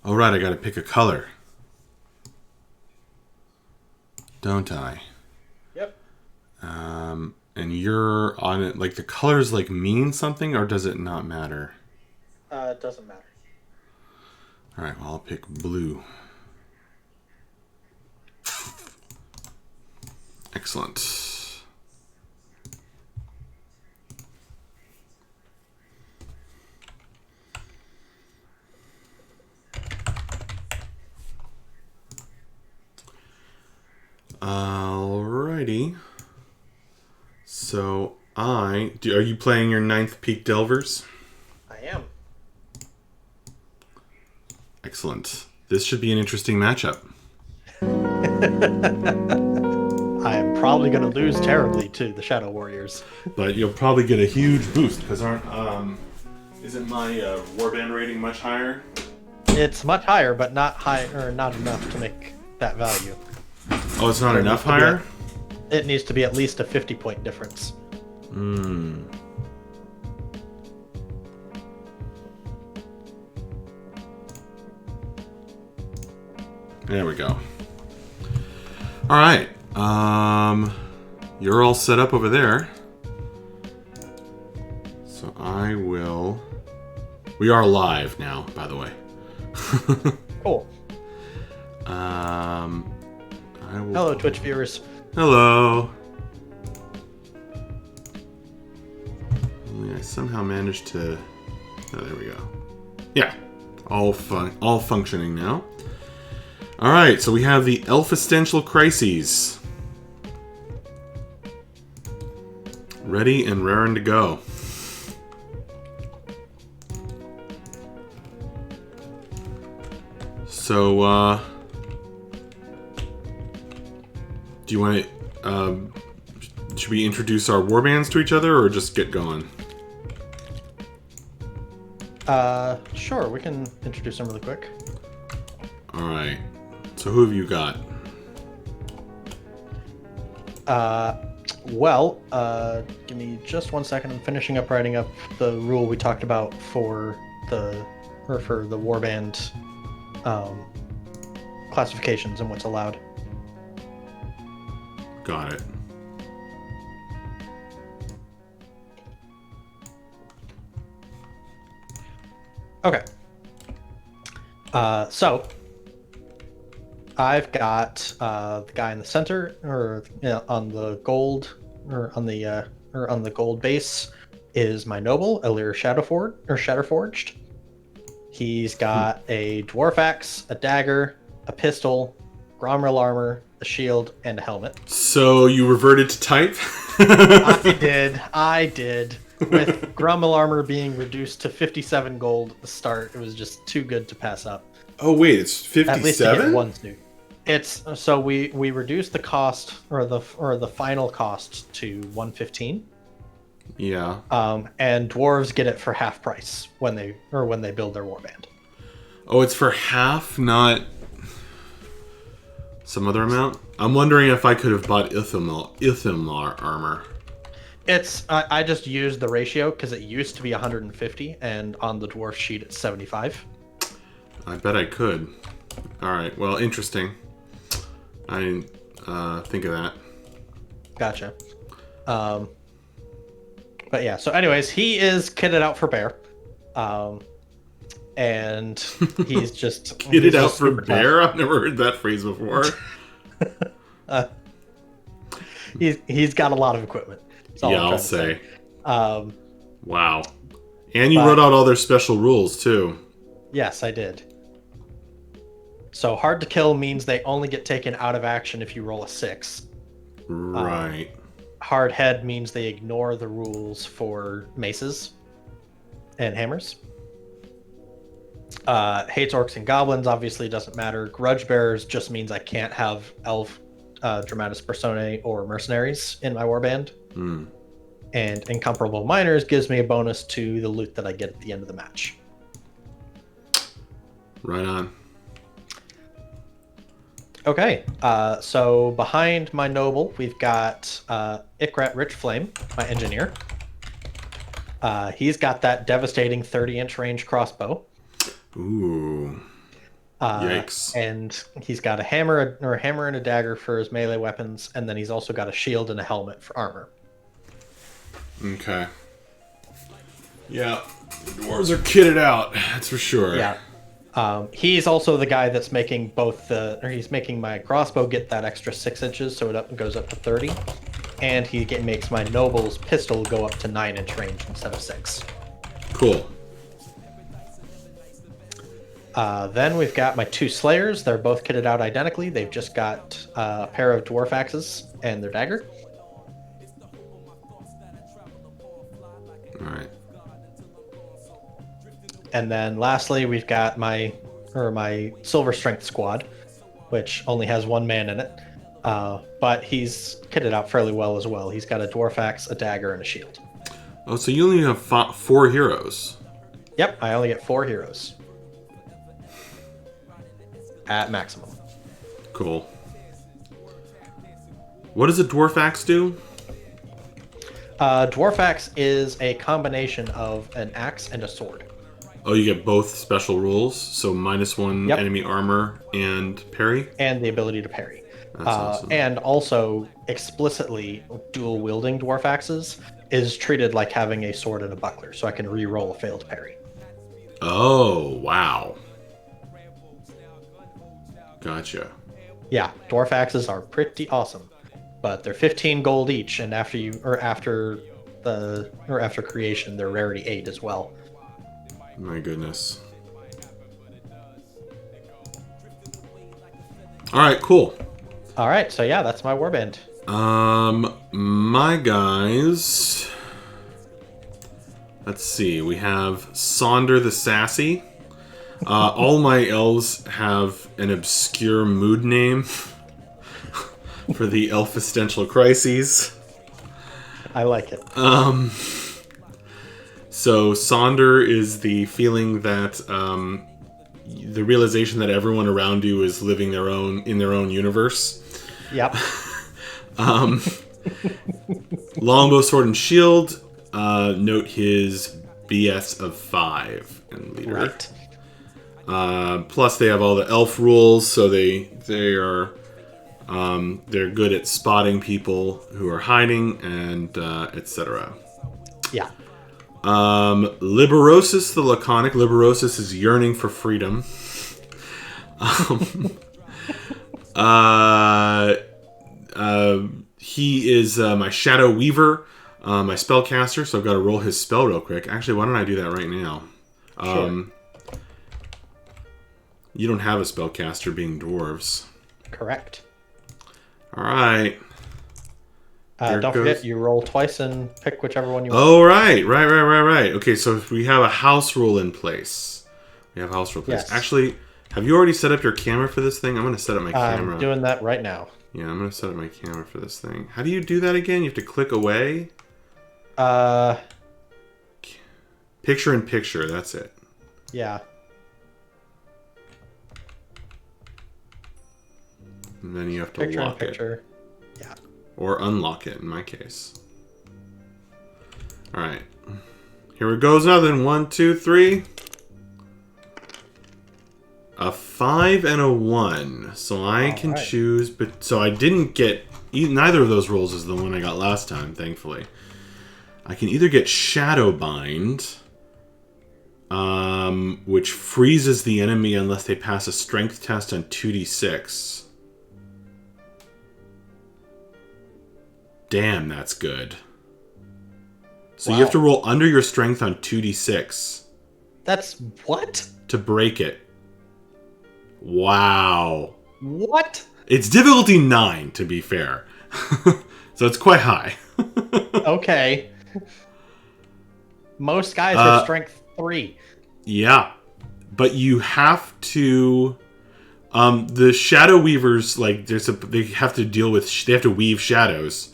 Oh, right, I gotta pick a color. Don't I? Yep. And you're on it. Like, the colors, like, mean something, or does it not matter? It doesn't matter. Alright, well, I'll pick blue. Excellent. Alrighty. So, are you playing your 9th-peak Delvers? I am. Excellent. This should be an interesting matchup. I am probably going to lose terribly to the Shadow Warriors. But you'll probably get a huge boost, because isn't my warband rating much higher? It's much higher, but not high or not enough to make that value. Oh, it's not enough higher? It needs to be at least a 50-point difference. Hmm. There we go. All right. You're all set up over there. So I will. We are live now, by the way. Cool. I will. Hello, Twitch viewers. Hello. Only I somehow managed to. Oh, there we go. Yeah, all functioning now. All right, so we have the Elf-istential Crises. Ready and raring to go. So, do you want to, should we introduce our warbands to each other or just get going? Sure, we can introduce them really quick. All right. So who have you got? Give me just 1 second. I'm finishing up writing up the rule we talked about for the warband classifications and what's allowed. Got it. Okay. So I've got the guy in the center, or on the gold, or on the gold base, is my noble Elir Shatterforged. He's got a dwarf axe, a dagger, a pistol, Gromril armor, a shield, and a helmet. So you reverted to type? I did. With Gromril armor being reduced to 57 gold at the start, it was just too good to pass up. Oh wait, it's At least to get 57? one snoot. It's so we reduced the cost or the final cost to 115. Yeah. And dwarves get it for half price when they build their warband. Oh, it's for half, not some other amount? I'm wondering if I could have bought Ithilmar armor. I just used the ratio because it used to be 150, and on the dwarf sheet it's 75. I bet I could. Alright, well, interesting. I didn't think of that. Gotcha. But yeah, so anyways, he is kitted out for bear. And he's just Kitted out for bear? I've never heard that phrase before. He's got a lot of equipment. Yeah, I'll say. Wow. And you wrote out all their special rules, too. Yes, I did. So hard to kill means they only get taken out of action if you roll a 6. Right. Hard head means they ignore the rules for maces and hammers. Hates orcs and goblins obviously doesn't matter. Grudge bearers just means I can't have elf, dramatis personae, or mercenaries in my warband. And incomparable miners gives me a bonus to the loot that I get at the end of the match. Right on. Okay, so behind my noble, we've got Ikrat Richflame, my engineer. He's got that devastating 30-inch range crossbow. Ooh. Yikes. And he's got a hammer and a dagger for his melee weapons, and then he's also got a shield and a helmet for armor. Okay. Yeah, the dwarves are kitted out. That's for sure. Yeah. He's also the guy that's making he's making my crossbow get that extra 6 inches, so it goes up to 30. And he makes my noble's pistol go up to 9-inch range instead of 6. Cool. Then we've got my 2 slayers. They're both kitted out identically. They've just got a pair of dwarf axes and their dagger. All right. And then lastly, we've got my silver strength squad, which only has 1 man in it. But he's kitted out fairly well as well. He's got a dwarf axe, a dagger, and a shield. Oh, so you only have 4 heroes. Yep, I only get 4 heroes. At maximum. Cool. What does a dwarf axe do? Dwarf axe is a combination of an axe and a sword. Oh, you get both special rules, so -1 enemy armor and parry? And the ability to parry. That's awesome. And also, explicitly, dual-wielding dwarf axes is treated like having a sword and a buckler, so I can re-roll a failed parry. Oh, wow. Gotcha. Yeah, dwarf axes are pretty awesome, but they're 15 gold each, and after creation, they're rarity 8 as well. My goodness. All right, cool. All right, so yeah, that's my warband. My guys. Let's see. We have Sonder the Sassy. All my elves have an obscure mood name for the Elf-istential Crises. I like it. So Sonder is the feeling that the realization that everyone around you is living in their own universe. Yep. Longbow, sword, and shield. Note his BS of 5 in leader. Right. Plus, they have all the elf rules, so they're good at spotting people who are hiding and etc. Yeah. Liberosus the Laconic. Liberosus is yearning for freedom. He is my Shadow Weaver, my spellcaster, so I've got to roll his spell real quick. Actually, why don't I do that right now? Sure. You don't have a spellcaster being dwarves. Correct. All right. Don't forget, you roll twice and pick whichever one you want. Oh, right. Okay, so we have a house rule in place. Yes. Actually, have you already set up your camera for this thing? I'm going to set up my camera. I'm doing that right now. Yeah, I'm going to set up my camera for this thing. How do you do that again? You have to click away? Picture in picture, that's it. Yeah. And then you have to Picture lock in picture. it. Yeah. Or unlock it, in my case. Alright. Here it goes now then. 1, 2, 3. A 5 and a 1. So I can choose... But so I didn't get... Neither of those rolls is the one I got last time, thankfully. I can either get Shadowbind, which freezes the enemy unless they pass a strength test on 2d6. Damn, that's good. So you have to roll under your strength on 2d6. That's what? To break it. Wow. What? It's difficulty 9, to be fair. So it's quite high. Okay. Most guys are strength 3. Yeah. But you have to... the Shadow Weavers, like, they have to weave shadows.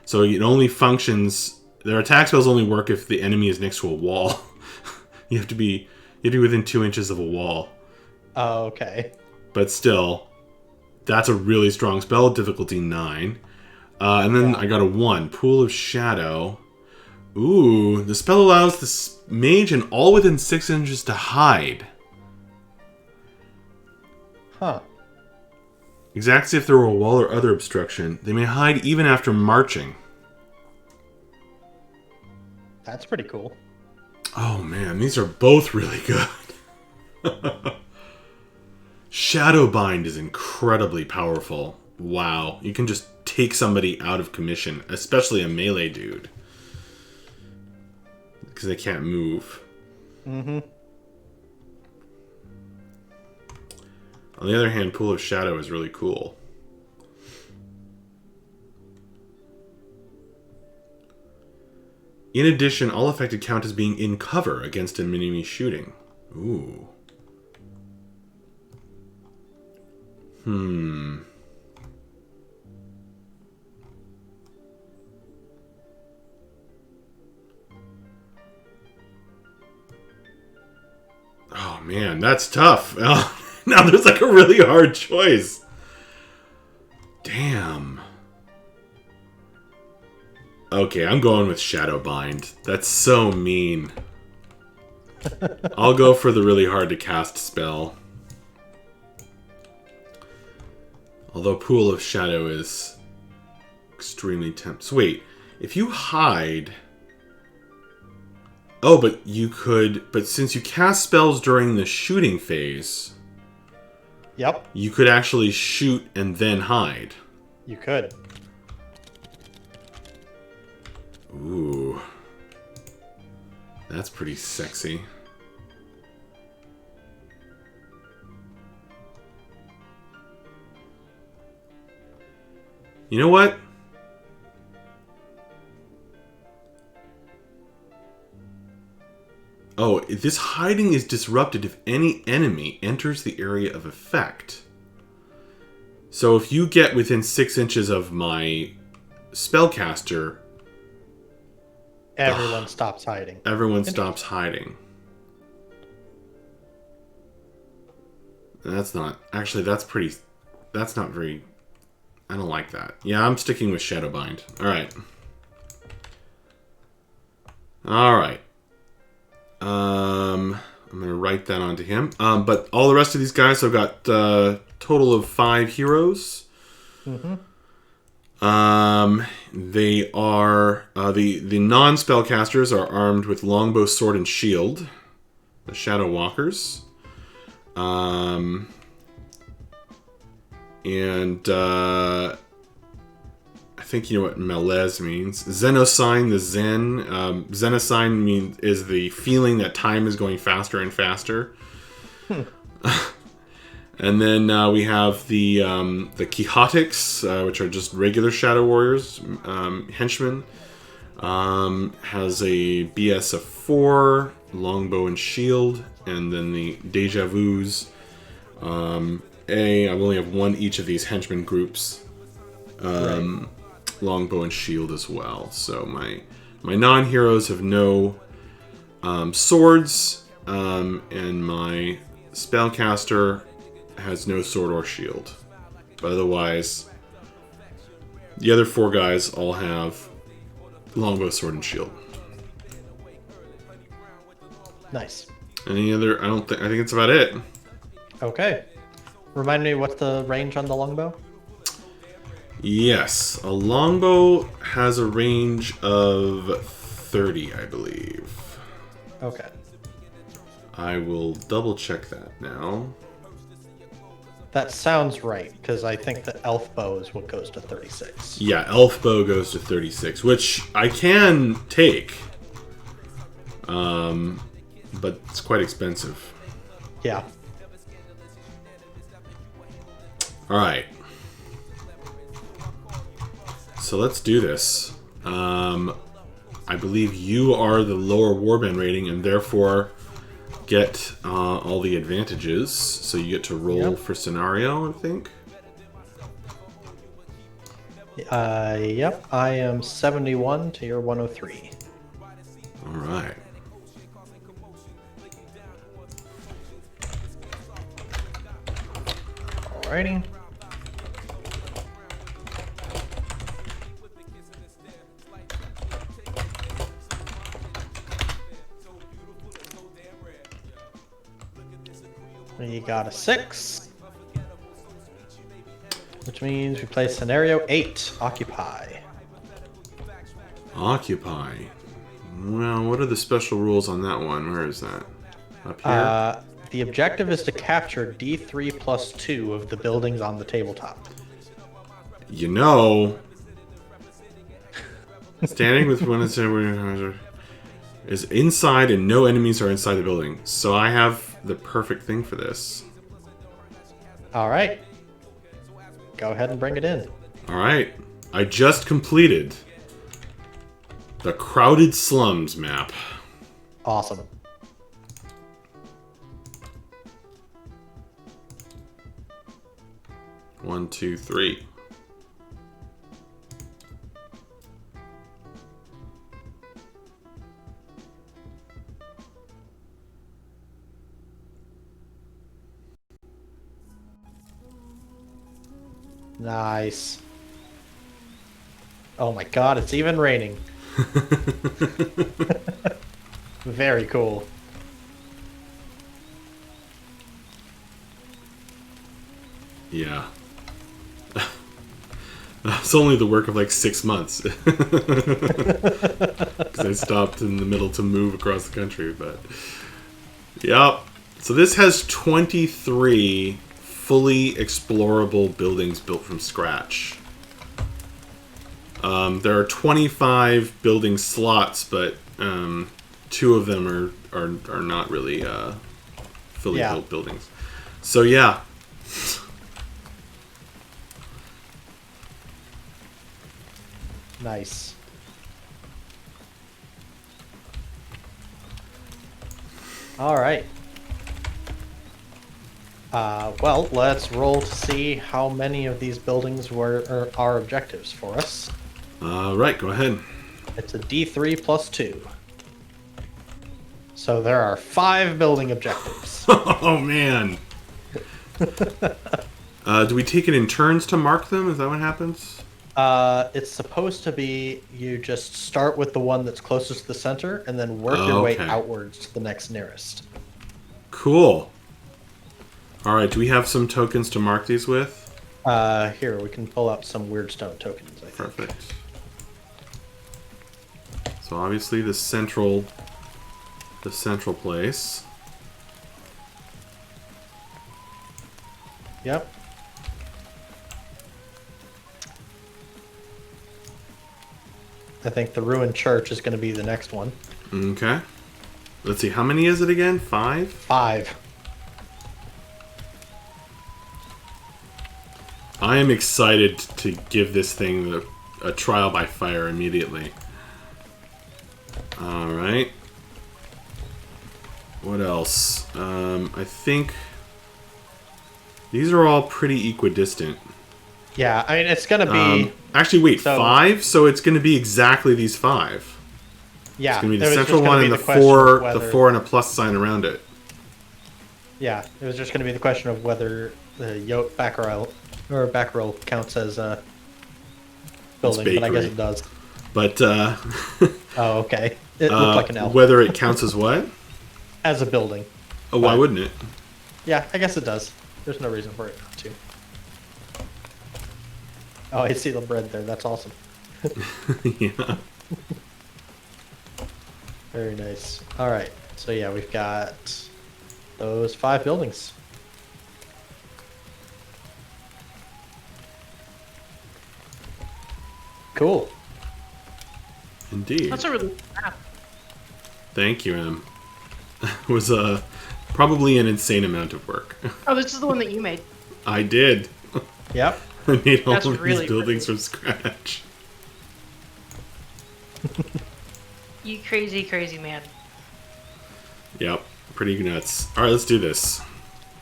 So it only functions... Their attack spells only work if the enemy is next to a wall. You have to be within 2 inches of a wall. Oh, okay. But still, that's a really strong spell, difficulty 9. And then I got a 1, Pool of Shadow. Ooh, the spell allows the mage and all within 6 inches to hide. Huh. Exactly if there were a wall or other obstruction. They may hide even after marching. That's pretty cool. Oh man, these are both really good. Shadowbind is incredibly powerful. Wow, you can just take somebody out of commission, especially a melee dude. Because they can't move. Mm-hmm. On the other hand, Pool of Shadow is really cool. In addition, all affected count as being in cover against an enemy shooting. Ooh. Oh man, that's tough. Now there's like a really hard choice. Damn. Okay, I'm going with Shadowbind. That's so mean. I'll go for the really hard to cast spell. Although Pool of Shadow is extremely tempting. So wait, if you hide... Oh, but you could... But since you cast spells during the shooting phase... Yep. You could actually shoot and then hide. You could. Ooh. That's pretty sexy. You know what? Oh, this hiding is disrupted if any enemy enters the area of effect. So if you get within 6 inches of my spellcaster... Everyone stops hiding. Everyone stops hiding. That's not... Actually, that's pretty... That's not very... I don't like that. Yeah, I'm sticking with Shadowbind. Alright. Alright. I'm going to write that onto him. But all the rest of these guys, I've got a total of 5 heroes. Mm-hmm. They are... the non-spellcasters are armed with longbow, sword, and shield. The Shadow Walkers. And I think you know what Melez means. Xenosign, the Zen. Xenosign is the feeling that time is going faster and faster. And then we have the Quixotics, which are just regular Shadow Warriors, henchmen. Has a BS of 4, longbow and shield, and then the Deja Vus. I only have one each of these henchman groups. Right. Longbow and shield as well. So my non-heroes have no swords, and my spellcaster has no sword or shield. But otherwise, the other 4 guys all have longbow, sword, and shield. Nice. Any other? I think it's about it. Okay. Remind me, what's the range on the longbow? Yes, a longbow has a range of 30, I believe. Okay. I will double check that now. That sounds right, because I think the elf bow is what goes to 36. Yeah, elf bow goes to 36, which I can take. But it's quite expensive. Yeah. Alright. So let's do this. I believe you are the lower warband rating and therefore get all the advantages. So you get to roll for scenario, I think. Yep. I am 71 to your 103. Alright. Alrighty. You got a 6. Which means we play scenario 8, Occupy. Occupy. Well, what are the special rules on that one? Where is that? Up here? The objective is to capture D3 plus 2 of the buildings on the tabletop. You know, standing with one is inside and no enemies are inside the building. So I have the perfect thing for this. All right. Go ahead and bring it in. All right. I just completed the Crowded Slums map. Awesome. One, two, three. Nice. Oh my god, it's even raining. Very cool. Yeah. It's only the work of like 6 months. Because I stopped in the middle to move across the country, but... Yep. So this has 23 fully explorable buildings built from scratch. There are 25 building slots, but 2 of them are not really fully built buildings. So yeah. Nice. All right. Well, let's roll to see how many of these buildings are objectives for us. Right, go ahead. It's a D3 plus 2. So there are 5 building objectives. Oh, man. Do we take it in turns to mark them? Is that what happens? It's supposed to be you just start with the one that's closest to the center and then work your way outwards to the next nearest. Cool. All right, do we have some tokens to mark these with? Here, we can pull up some weird stone tokens, I think. Perfect. So obviously the central place. Yep. I think the ruined church is going to be the next one. Okay. Let's see, how many is it again? 5? 5. I am excited to give this thing a trial by fire immediately. Alright. What else? I think these are all pretty equidistant. Yeah, I mean, it's going to be... actually, wait, 5? So it's going to be exactly these 5. Yeah. It's going to be the central one and the 4 and a plus sign around it. Yeah, it was just going to be the question of whether the back row counts as a building, but I guess it does. But, oh, okay. It looked like an elf. Whether it counts as what? As a building. Oh, why wouldn't it? Yeah, I guess it does. There's no reason for it not to. Oh, I see the bread there. That's awesome. Yeah. Very nice. All right. So, yeah, we've got those 5 buildings. Cool. Indeed. That's a really good map. Thank you, Em. It was probably an insane amount of work. Oh, this is the one that you made. I did. Yep. I made all That's of really these buildings from scratch. You crazy, crazy man. Yep. Pretty nuts. Alright, let's do this.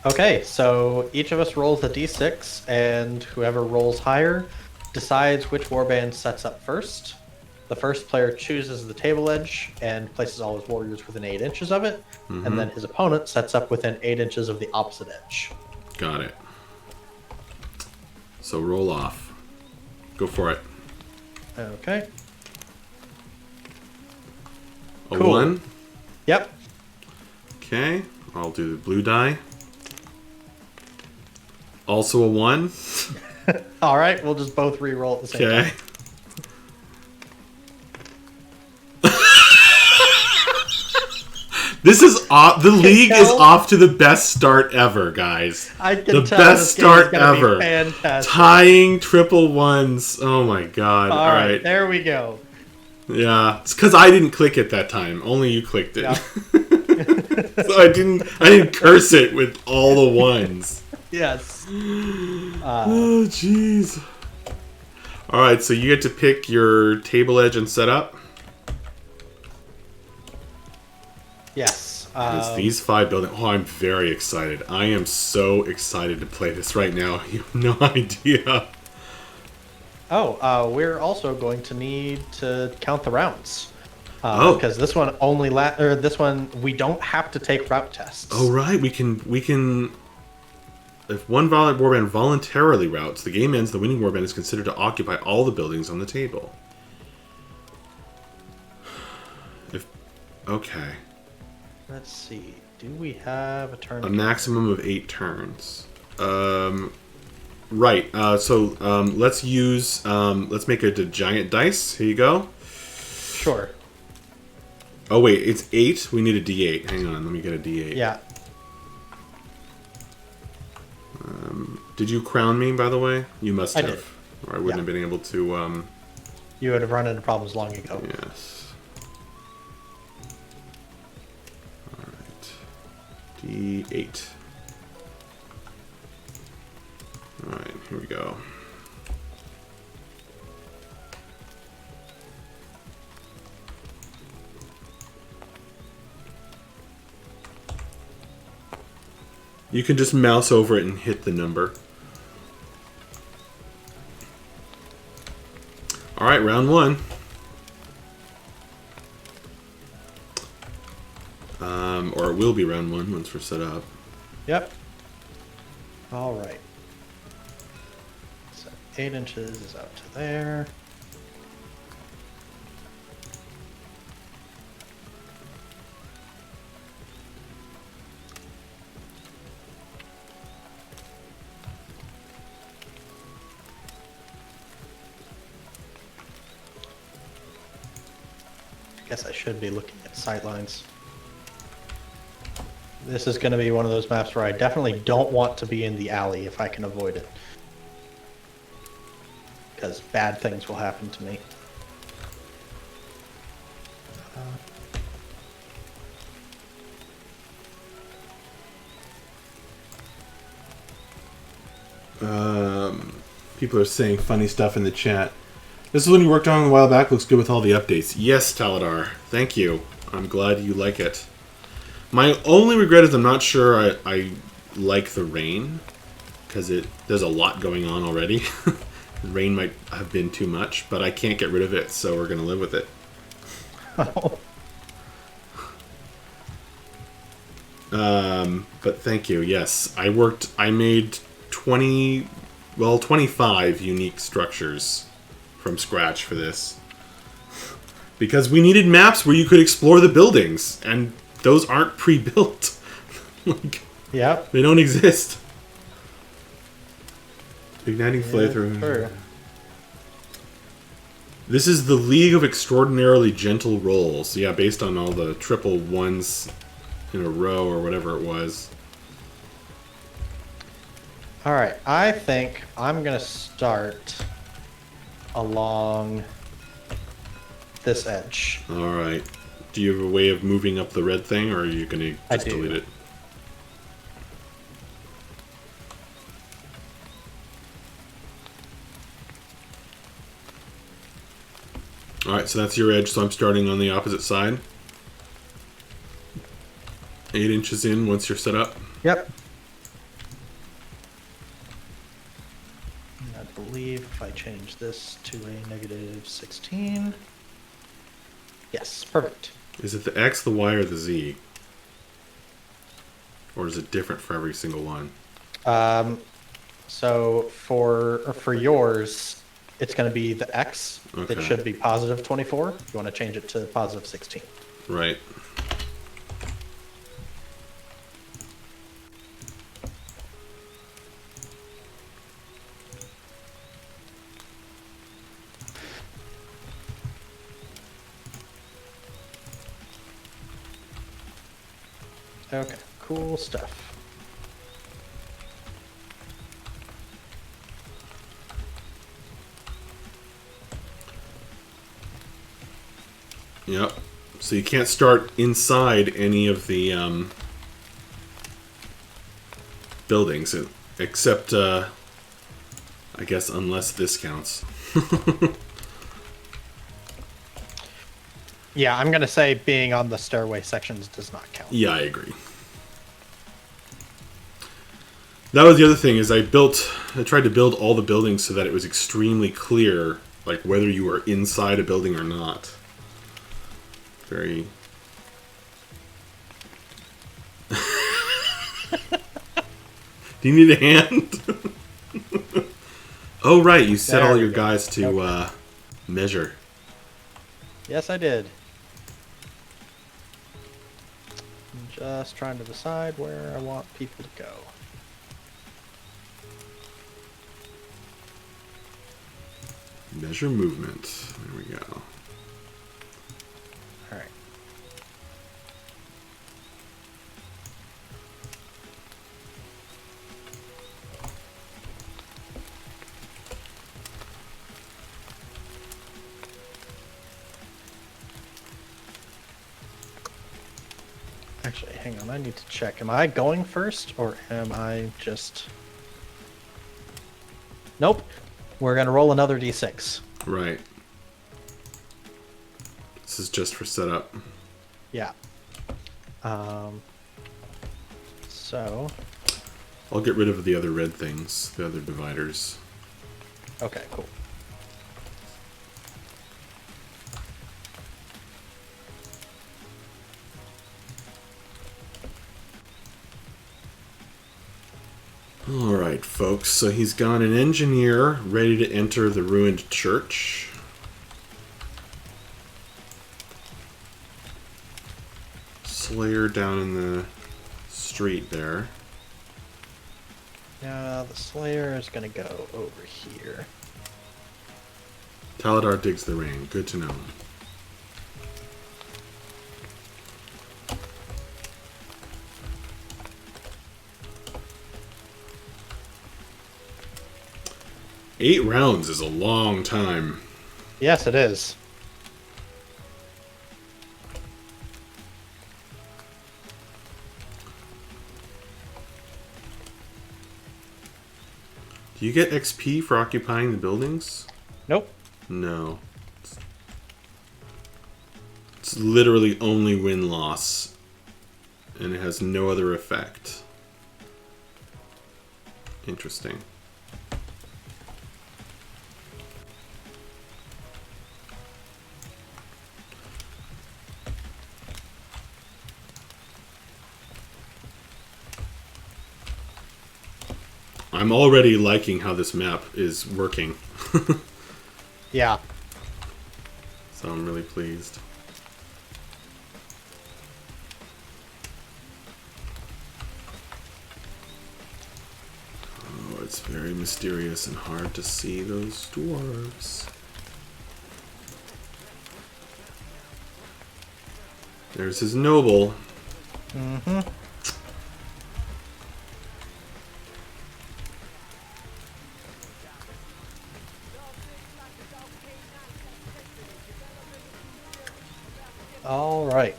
Okay, so each of us rolls a d6, and whoever rolls higher decides which warband sets up first. The first player chooses the table edge and places all his warriors within 8 inches of it, and then his opponent sets up within 8 inches of the opposite edge. Got it. So roll off. Go for it. Okay. A Cool. 1. Yep. Okay. I'll do the blue die. Also a 1. All right, we'll just both re-roll at the same Okay. time. This is off. The league is tell. off to the best start ever, guys. I can The tell best this game is start gonna ever. be fantastic. Tying triple ones. Oh my god. All right, there we go. Yeah, it's because I didn't click it that time. Only you clicked it. Yeah. So I didn't curse it with all the ones. Yes. Oh jeez. All right, so you get to pick your table edge and setup. Yes. It's these 5 buildings. Oh, I'm very excited. I am so excited to play this right now. You have no idea. We're also going to need to count the rounds. Oh. Because this one this one we don't have to take route tests. Oh right, we can. If one warband voluntarily routes, the game ends. The winning warband is considered to occupy all the buildings on the table. Okay. Let's see. Do we have a turn? A maximum of 8 turns. Right. So let's use. Let's make a giant dice. Here you go. Sure. Oh wait, it's 8. We need a D8. Hang on, let me get a D8. Yeah. Did you crown me, by the way? You must have. I did. Or I wouldn't have been able to. You would have run into problems long ago. Yes. All right. D8. All right, here we go. You can just mouse over it and hit the number. All right, round 1. Or it will be round 1 once we're set up. Yep. All right. So 8 inches is out to there. I guess I should be looking at sightlines. This is going to be one of those maps where I definitely don't want to be in the alley if I can avoid it. Because bad things will happen to me. People are saying funny stuff in the chat. This is one you worked on a while back. Looks good with all the updates. Yes, Taladar. Thank you. I'm glad you like it. My only regret is I'm not sure I like the rain. Because there's a lot going on already. The rain might have been too much, but I can't get rid of it, so we're going to live with it. But thank you. Yes, I made 25 unique structures from scratch for this. Because we needed maps where you could explore the buildings, and those aren't pre-built. Yep. They don't exist. Igniting flamethrower. Sure. This is the League of Extraordinarily Gentle Rolls. Yeah, based on all the triple ones in a row or whatever it was. All right. I think I'm going to start along this edge. All right. Do you have a way of moving up the red thing, or are you going to just delete it? All right, so that's your edge, so I'm starting on the opposite side. 8 inches in once you're set up. Yep. And I believe if I change this to a -16. Yes, perfect. Is it the X, the Y, or the Z? Or is it different for every single one? So for yours, it's going to be the X. Okay. It should be +24. You want to change it to +16. Right. Okay, cool stuff. Yep. So you can't start inside any of the buildings, except, I guess, unless this counts. Yeah, I'm gonna say being on the stairway sections does not count. Yeah, I agree. That was the other thing, is I tried to build all the buildings so that it was extremely clear, like, whether you were inside a building or not. Very... Do you need a hand? Oh, right, you set There all we your go. guys to, Okay. measure. Yes, I did. I'm just trying to decide where I want people to go. Measure movement. There we go. All right. Actually, hang on. I need to check. Am I going first, or am I just... Nope. We're going to roll another d6. Right. This is just for setup. Yeah. So... I'll get rid of the other red things, the other dividers. Okay, cool. Alright, folks, so he's got an engineer ready to enter the ruined church. Slayer down in the street there. Now, the Slayer is going to go over here. Taladar digs the rain. Good to know. Eight rounds is a long time. Yes, it is. Do you get XP for occupying the buildings? Nope. No. It's literally only win-loss. And it has no other effect. Interesting. I'm already liking how this map is working. Yeah. So I'm really pleased. Oh, it's very mysterious and hard to see those dwarves. There's his noble. Mm-hmm. All right.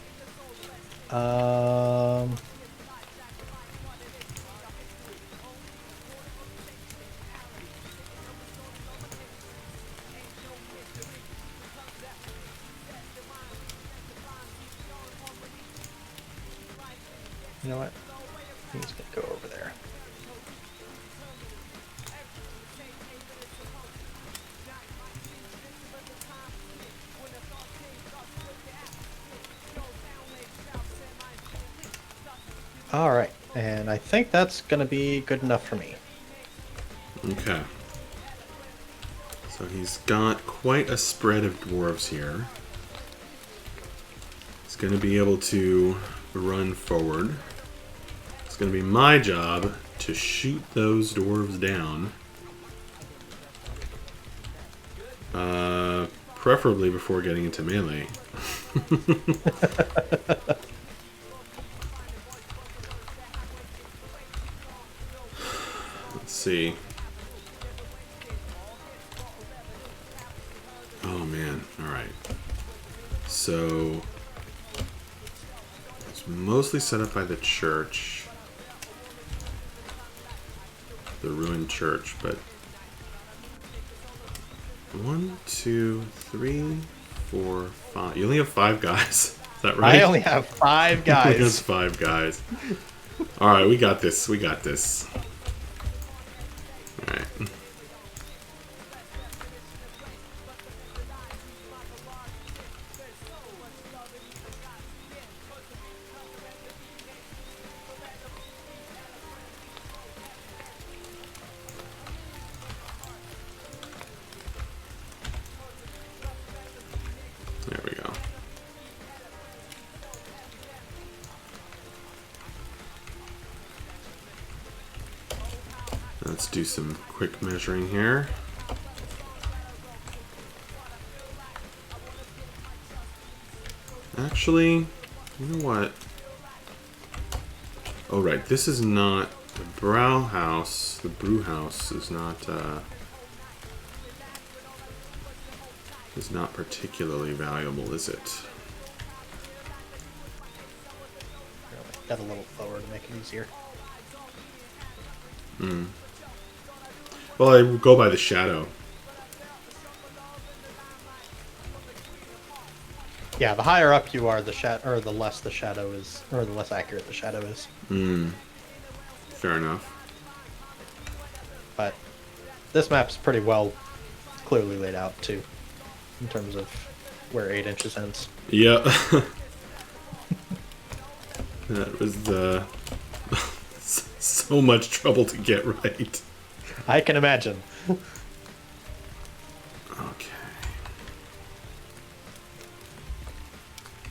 You know what? He's gonna go over there. All right, and I think that's gonna be good enough for me. Okay. So he's got quite a spread of dwarves here. He's going to be able to run forward. It's going to be my job to shoot those dwarves down. Preferably before getting into melee. Let's see. Oh man, alright. So it's mostly set up by the church. The ruined church, but 1, 2, 3, 4, 5. You only have 5 guys. Is that right? I only have 5 guys. There's 5 guys. Alright, we got this. We got this. Alright. There we go. Let's do some quick measuring here. Actually, you know what? Oh right, this is not the brow house. The brew house is not particularly valuable, is it? Got a little lower to make it easier. Hmm. Well, I will go by the shadow. Yeah, the higher up you are, the less the shadow is, or the less accurate the shadow is. Hmm. Fair enough. But this map's pretty well, clearly laid out too, in terms of where 8 inches ends. Yeah. That was so much trouble to get right. I can imagine. Okay.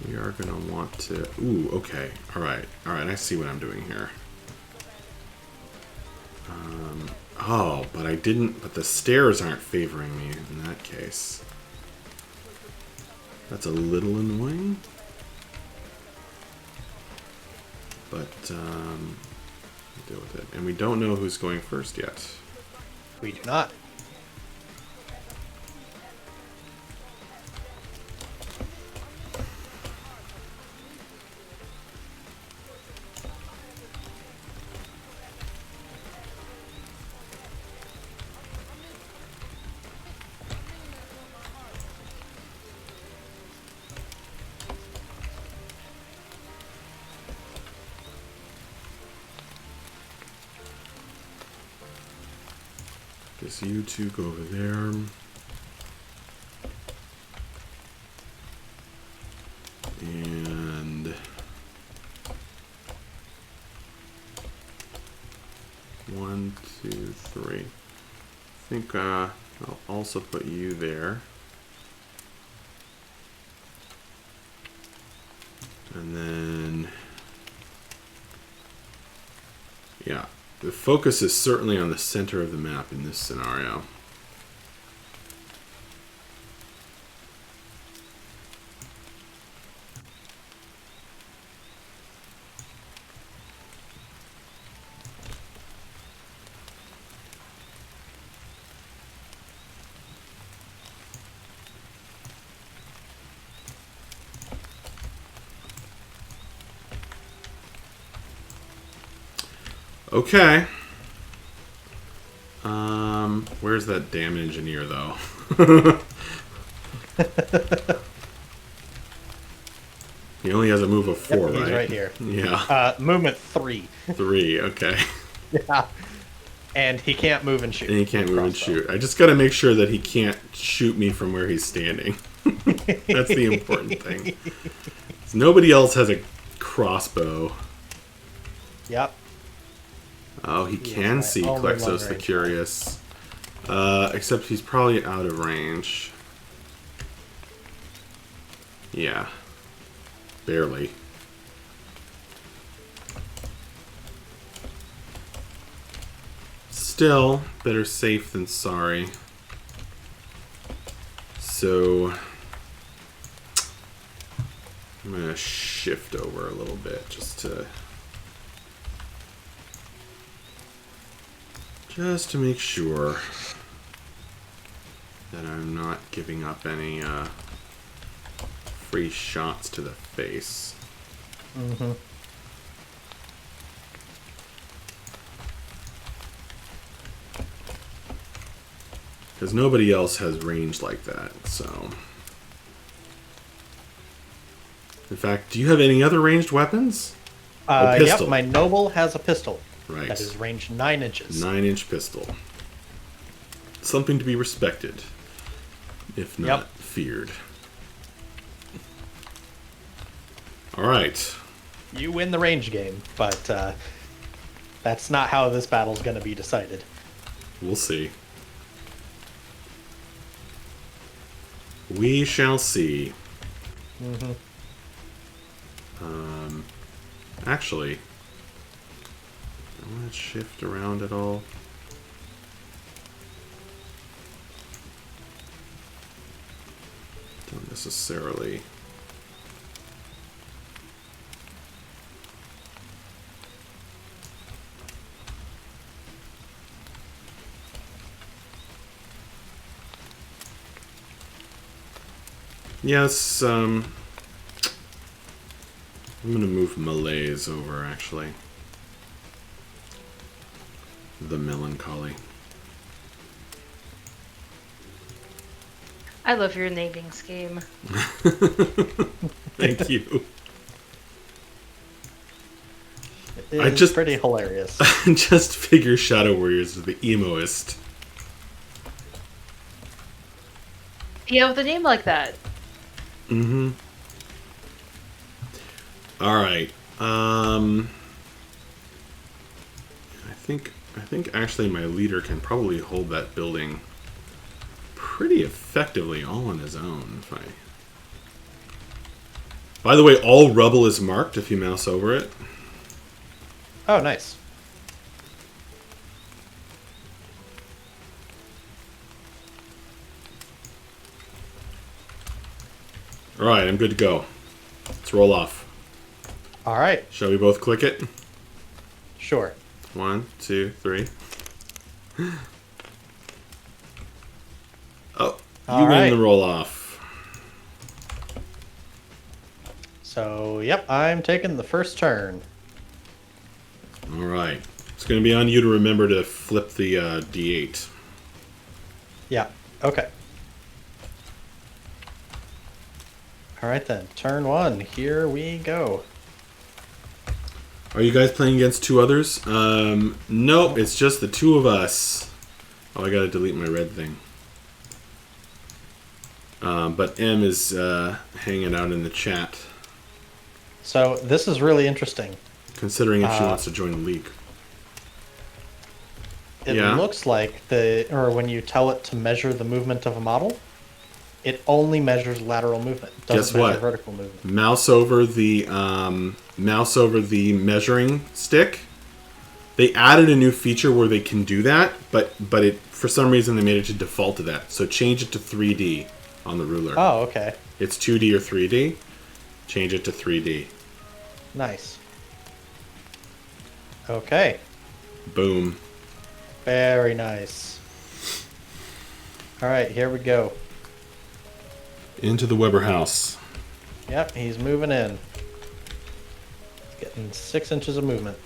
We are gonna want to. Ooh, okay. Alright. Alright, I see what I'm doing here. Oh, but I didn't. But the stairs aren't favoring me in that case. That's a little annoying. But, we'll deal with it. And we don't know who's going first yet. We do not. Guess you two go over there. And 1, 2, 3. I think I'll also put you there. And then, yeah, the focus is certainly on the center of the map in this scenario. Okay. Where's that damn engineer, though? He only has a move of 4, Yep, right? he's right here. Yeah. Movement 3. 3, okay. Yeah. And he can't move and shoot. And he can't move and shoot. I just gotta make sure that he can't shoot me from where he's standing. That's the important thing. Nobody else has a crossbow. Yep. Oh, he can see Klexos the Curious. Except he's probably out of range. Yeah. Barely. Still, better safe than sorry. So, I'm gonna shift over a little bit just to Just to make sure that I'm not giving up any free shots to the face. Mm-hmm. Because nobody else has range like that, so... In fact, do you have any other ranged weapons? A pistol. Yep, my noble has a pistol. Right. That is ranged 9 inches. 9-inch pistol. Something to be respected, if not feared. Alright. You win the range game, but that's not how this battle's going to be decided. We'll see. We shall see. Mm-hmm. Actually, I want to shift around at all. Don't necessarily. Yes, I'm going to move Malaise over, actually. The melancholy. I love your naming scheme. Thank you. It's pretty hilarious. I just figure Shadow Warriors are the emoist. Yeah, with a name like that. Mm-hmm. Alright. I think actually my leader can probably hold that building pretty effectively all on his own. If I... By the way, all rubble is marked if you mouse over it. Oh, nice. Alright, I'm good to go. Let's roll off. All right. Shall we both click it? Sure. 1, 2, 3. Oh, you All win right. the roll off. So, yep, I'm taking the first turn. Alright. It's going to be on you to remember to flip the D8. Yeah. Okay. All right then. Turn 1. Here we go. Are you guys playing against two others? Nope, it's just the two of us. Oh, I gotta delete my red thing. But M is hanging out in the chat, So this is really interesting. considering if she wants to join the league. It Yeah. looks like when you tell it to measure the movement of a model, it only measures lateral movement. It doesn't Guess what? measure vertical movement. Mouse over the measuring stick. They added a new feature where they can do that, but it for some reason they made it to default to that. So change it to 3D on the ruler. Oh, okay. It's 2D or 3D. Change it to 3D. Nice. Okay. Boom. Very nice. All right, here we go. Into the Weber house. Yep, he's moving in. He's getting 6 inches of movement.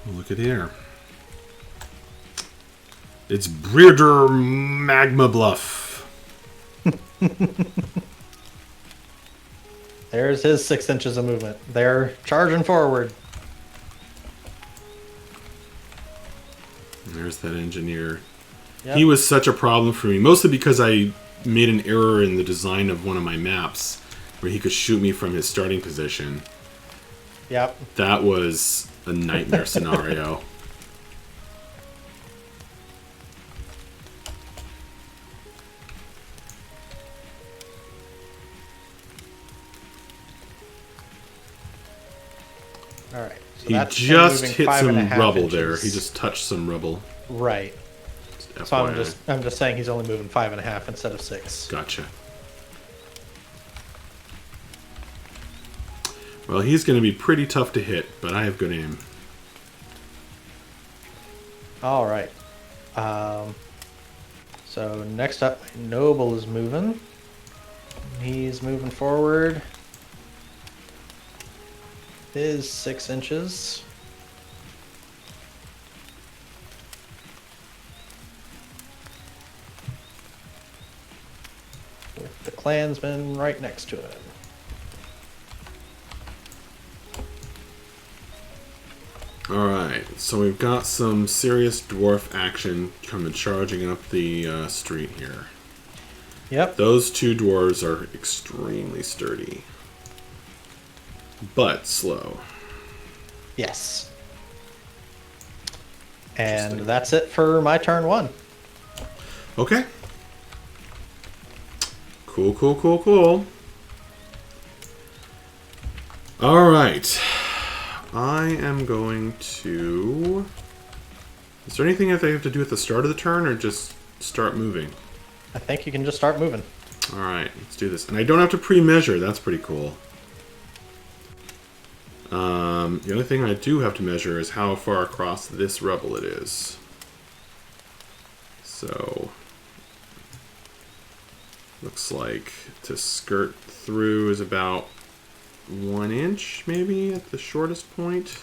Look at here. It's Breeder Magma Bluff. There's his 6 inches of movement. They're charging forward. And there's that engineer. Yep. He was such a problem for me, mostly because I made an error in the design of one of my maps where he could shoot me from his starting position. Yep. That was a nightmare scenario. All right. So He that's him just moving hit 5.5 some rubble there. inches. He just touched some rubble. Right. Just So FYI. I'm just saying he's only moving 5.5 instead of 6. Gotcha. Well, he's going to be pretty tough to hit, but I have good aim. All right. So next up, Noble is moving. He's moving forward. Is 6 inches. With the clansman right next to him. Alright, so we've got some serious dwarf action coming charging up the street here. Yep. Those two dwarves are extremely sturdy. But slow. Yes. And that's it for my turn 1. Okay. Cool, cool, cool, cool. Alright. I am going to... Is there anything that I have to do at the start of the turn, or just start moving? I think you can just start moving. Alright, let's do this. And I don't have to pre-measure, that's pretty cool. The only thing I do have to measure is how far across this rubble it is. So... Looks like to skirt through is about 1 inch, maybe, at the shortest point.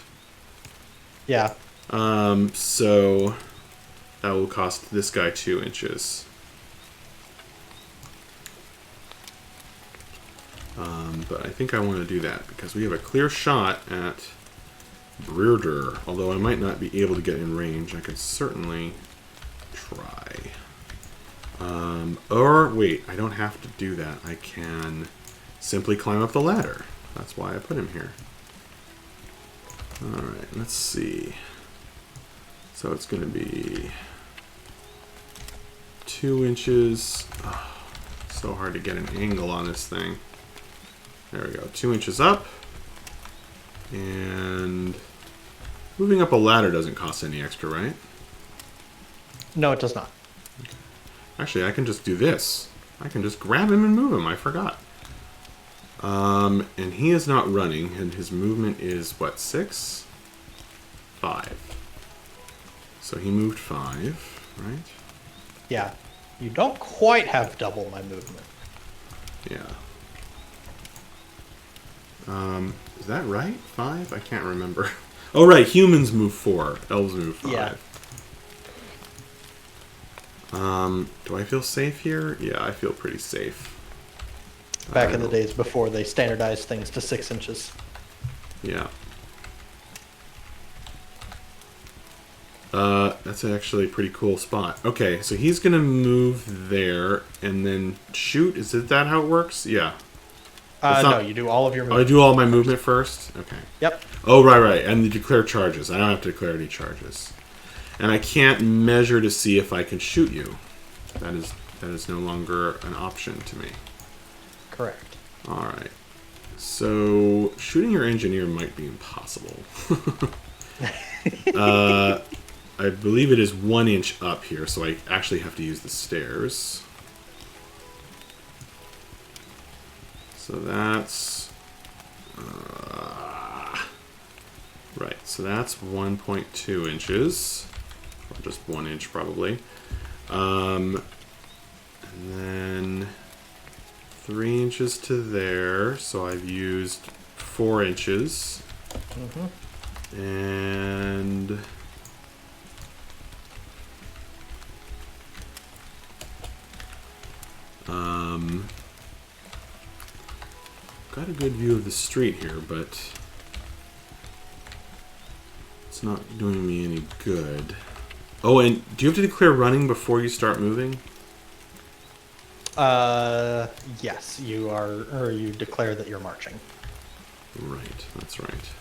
Yeah. So that will cost this guy 2 inches. But I think I want to do that because we have a clear shot at Breeder. Although I might not be able to get in range, I could certainly try. Or wait, I don't have to do that. I can simply climb up the ladder. That's why I put him here. Alright, let's see. So it's going to be 2 inches. Oh, so hard to get an angle on this thing. There we go. 2 inches up. And moving up a ladder doesn't cost any extra, right? No, it does not. Actually, I can just do this. I can just grab him and move him. I forgot. And he is not running, and his movement is, what, 6? 5. So he moved 5, right? Yeah. You don't quite have double my movement. Yeah. Is that right? 5? I can't remember. Oh, right. Humans move 4. Elves move 5. Yeah. Do I feel safe here? Yeah, I feel pretty safe. Back in the days before they standardized things to 6 inches. Yeah. That's actually a pretty cool spot. Okay, so he's gonna move there and then shoot. Is that how it works? Yeah. No, you do all of your Oh, movement. I do all my movement first? Okay. Yep. Oh, right. And you declare charges. I don't have to declare any charges. And I can't measure to see if I can shoot you. That is no longer an option to me. Correct. Alright. So, shooting your engineer might be impossible. I believe it is 1 inch up here, so I actually have to use the stairs. So that's... right, so that's 1.2 inches. Or just 1 inch, probably. And then 3 inches to there, so I've used 4 inches. And... got a good view of the street here, but it's not doing me any good. Oh, and do you have to declare running before you start moving? Yes, you are, or you declare that you're marching. Right, that's right.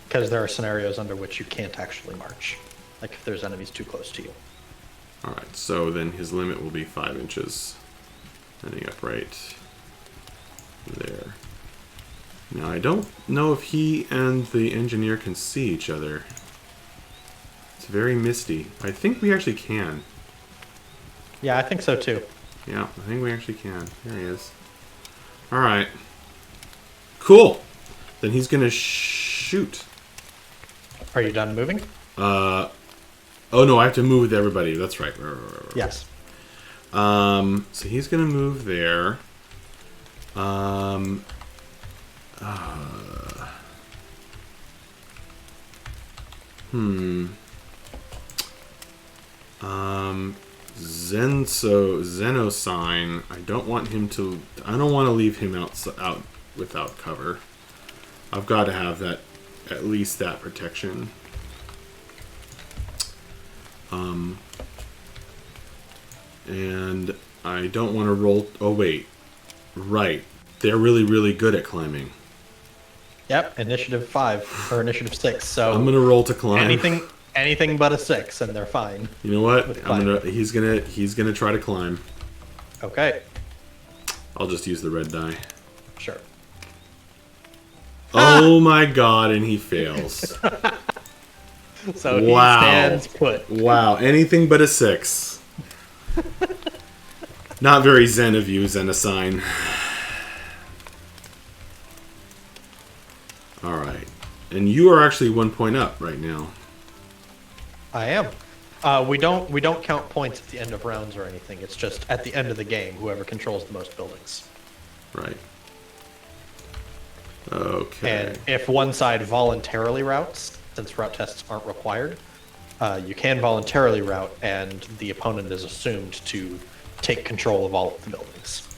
Because there are scenarios under which you can't actually march. Like if there's enemies too close to you. Alright, so then his limit will be 5 inches. Ending up right there. Now, I don't know if he and the engineer can see each other. It's very misty. I think we actually can. Yeah, I think so too. Yeah, I think we actually can. There he is. Alright. Cool. Then he's gonna shoot. Are you done moving? Oh no, I have to move with everybody. That's right. Yes. So he's gonna move there. Xenosign. I don't want him to. I don't want to leave him out without cover. I've got to have that, at least that protection. And I don't want to roll. Oh wait, right. They're really, really good at climbing. Yep, initiative 5 or initiative 6. So I'm gonna roll to climb. anything but a 6, and they're fine. You know what? With I'm gonna. climbing. He's gonna try to climb. Okay, I'll just use the red die. sure. Oh my god! And he fails. So Wow. he stands put. Wow! Anything but a 6. Not very zen of you, Xenosign. All right, and you are actually 1 point up right now. I am. We don't count points at the end of rounds or anything. It's just at the end of the game, whoever controls the most buildings. Right. Okay. And if one side voluntarily routes, since route tests aren't required, you can voluntarily route, and the opponent is assumed to take control of all of the buildings.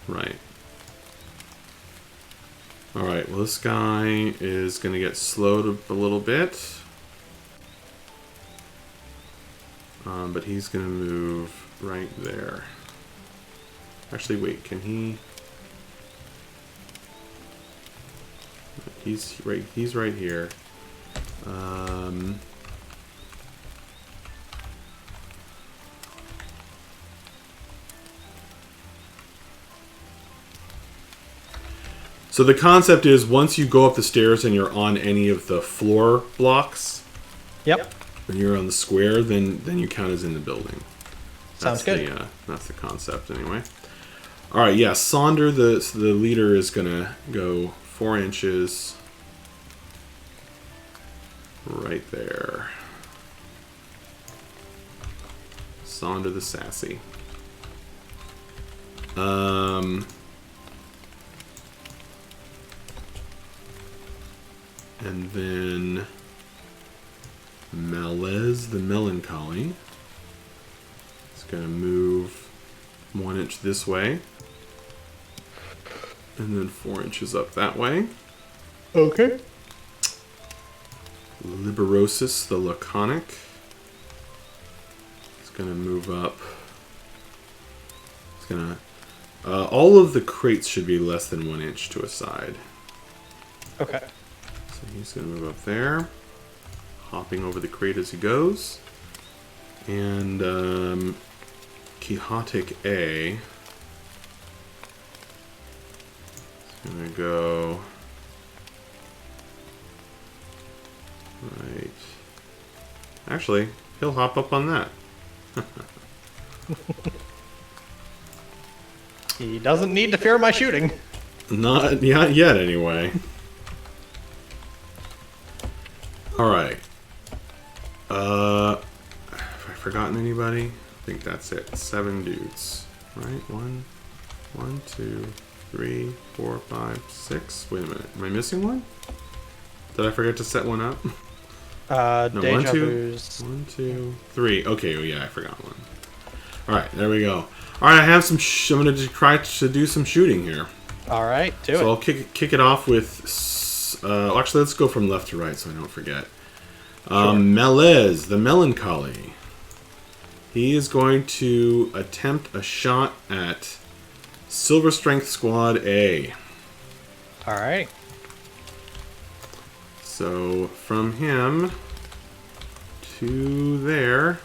Right. Alright, well this guy is going to get slowed up a little bit. But he's going to move right there. Actually, wait, can he... He's right here. So the concept is once you go up the stairs and you're on any of the floor blocks, Yep. when you're on the square, then you count as in the building. Sounds good. That's the concept anyway. All right, yeah. Sonder, the leader, is gonna go 4 inches right there. Sonder the sassy. And then Malez the melancholy is going to move 1 inch this way, and then 4 inches up that way. Okay. Liberosis the laconic is going to move up. It's going to. All of the crates should be less than 1 inch to a side. Okay. So he's going to move up there, hopping over the crate as he goes. And Quixotic A is going to go right. Actually, he'll hop up on that. He doesn't need to fear my shooting. Not yet, anyway. Alright. Have I forgotten anybody? I think that's it. 7 dudes. Right? 1, 2, 3, 4, 5, 6. Wait a minute. Am I missing one? Did I forget to set one up? No, Deja 1, 2, vu's. 1, 2, 3. Okay, oh yeah, I forgot one. Alright, there we go. Alright, I have some. I'm going to try to do some shooting here. All right, do it. So I'll kick it off with. Actually, let's go from left to right so I don't forget. Melez, the melancholy. He is going to attempt a shot at Silver Strength Squad A. All right. So from him to there,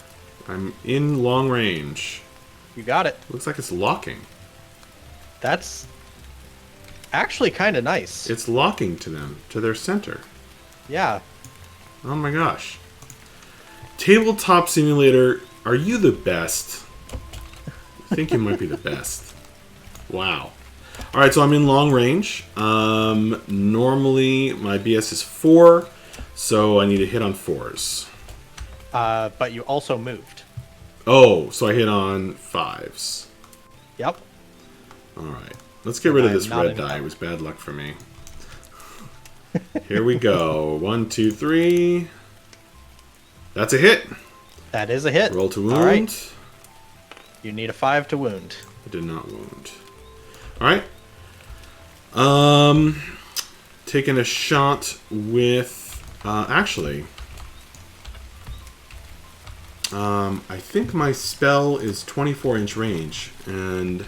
I'm in long range. You got it. Looks like it's locking. That's actually kind of nice. It's locking to them, to their center. Yeah. Oh my gosh. Tabletop Simulator, are you the best? I think you might be the best. Wow. Alright, so I'm in long range. Normally, my BS is 4, so I need to hit on 4s. But you also moved. Oh, so I hit on 5s. Yep. Alright. Let's get rid of this red die. It was bad luck for me. Here we go. 1, 2, 3. That's a hit. That is a hit. Roll to wound. All right. You need a 5 to wound. I did not wound. Alright. Taking a shot with... actually... I think my spell is 24-inch range, and...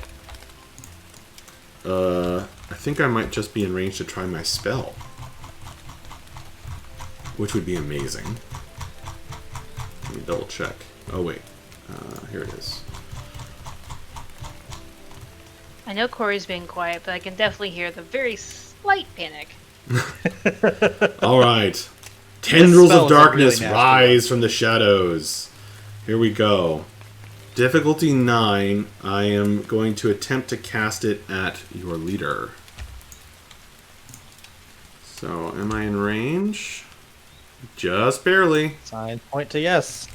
I think I might just be in range to try my spell. Which would be amazing. Let me double check. Oh, wait. Here it is. I know Corey's being quiet, but I can definitely hear the very slight panic. Alright. Tendrils of darkness really rise from the shadows. Here we go. Difficulty 9. I am going to attempt to cast it at your leader. So, am I in range? Just barely. Sign point to yes.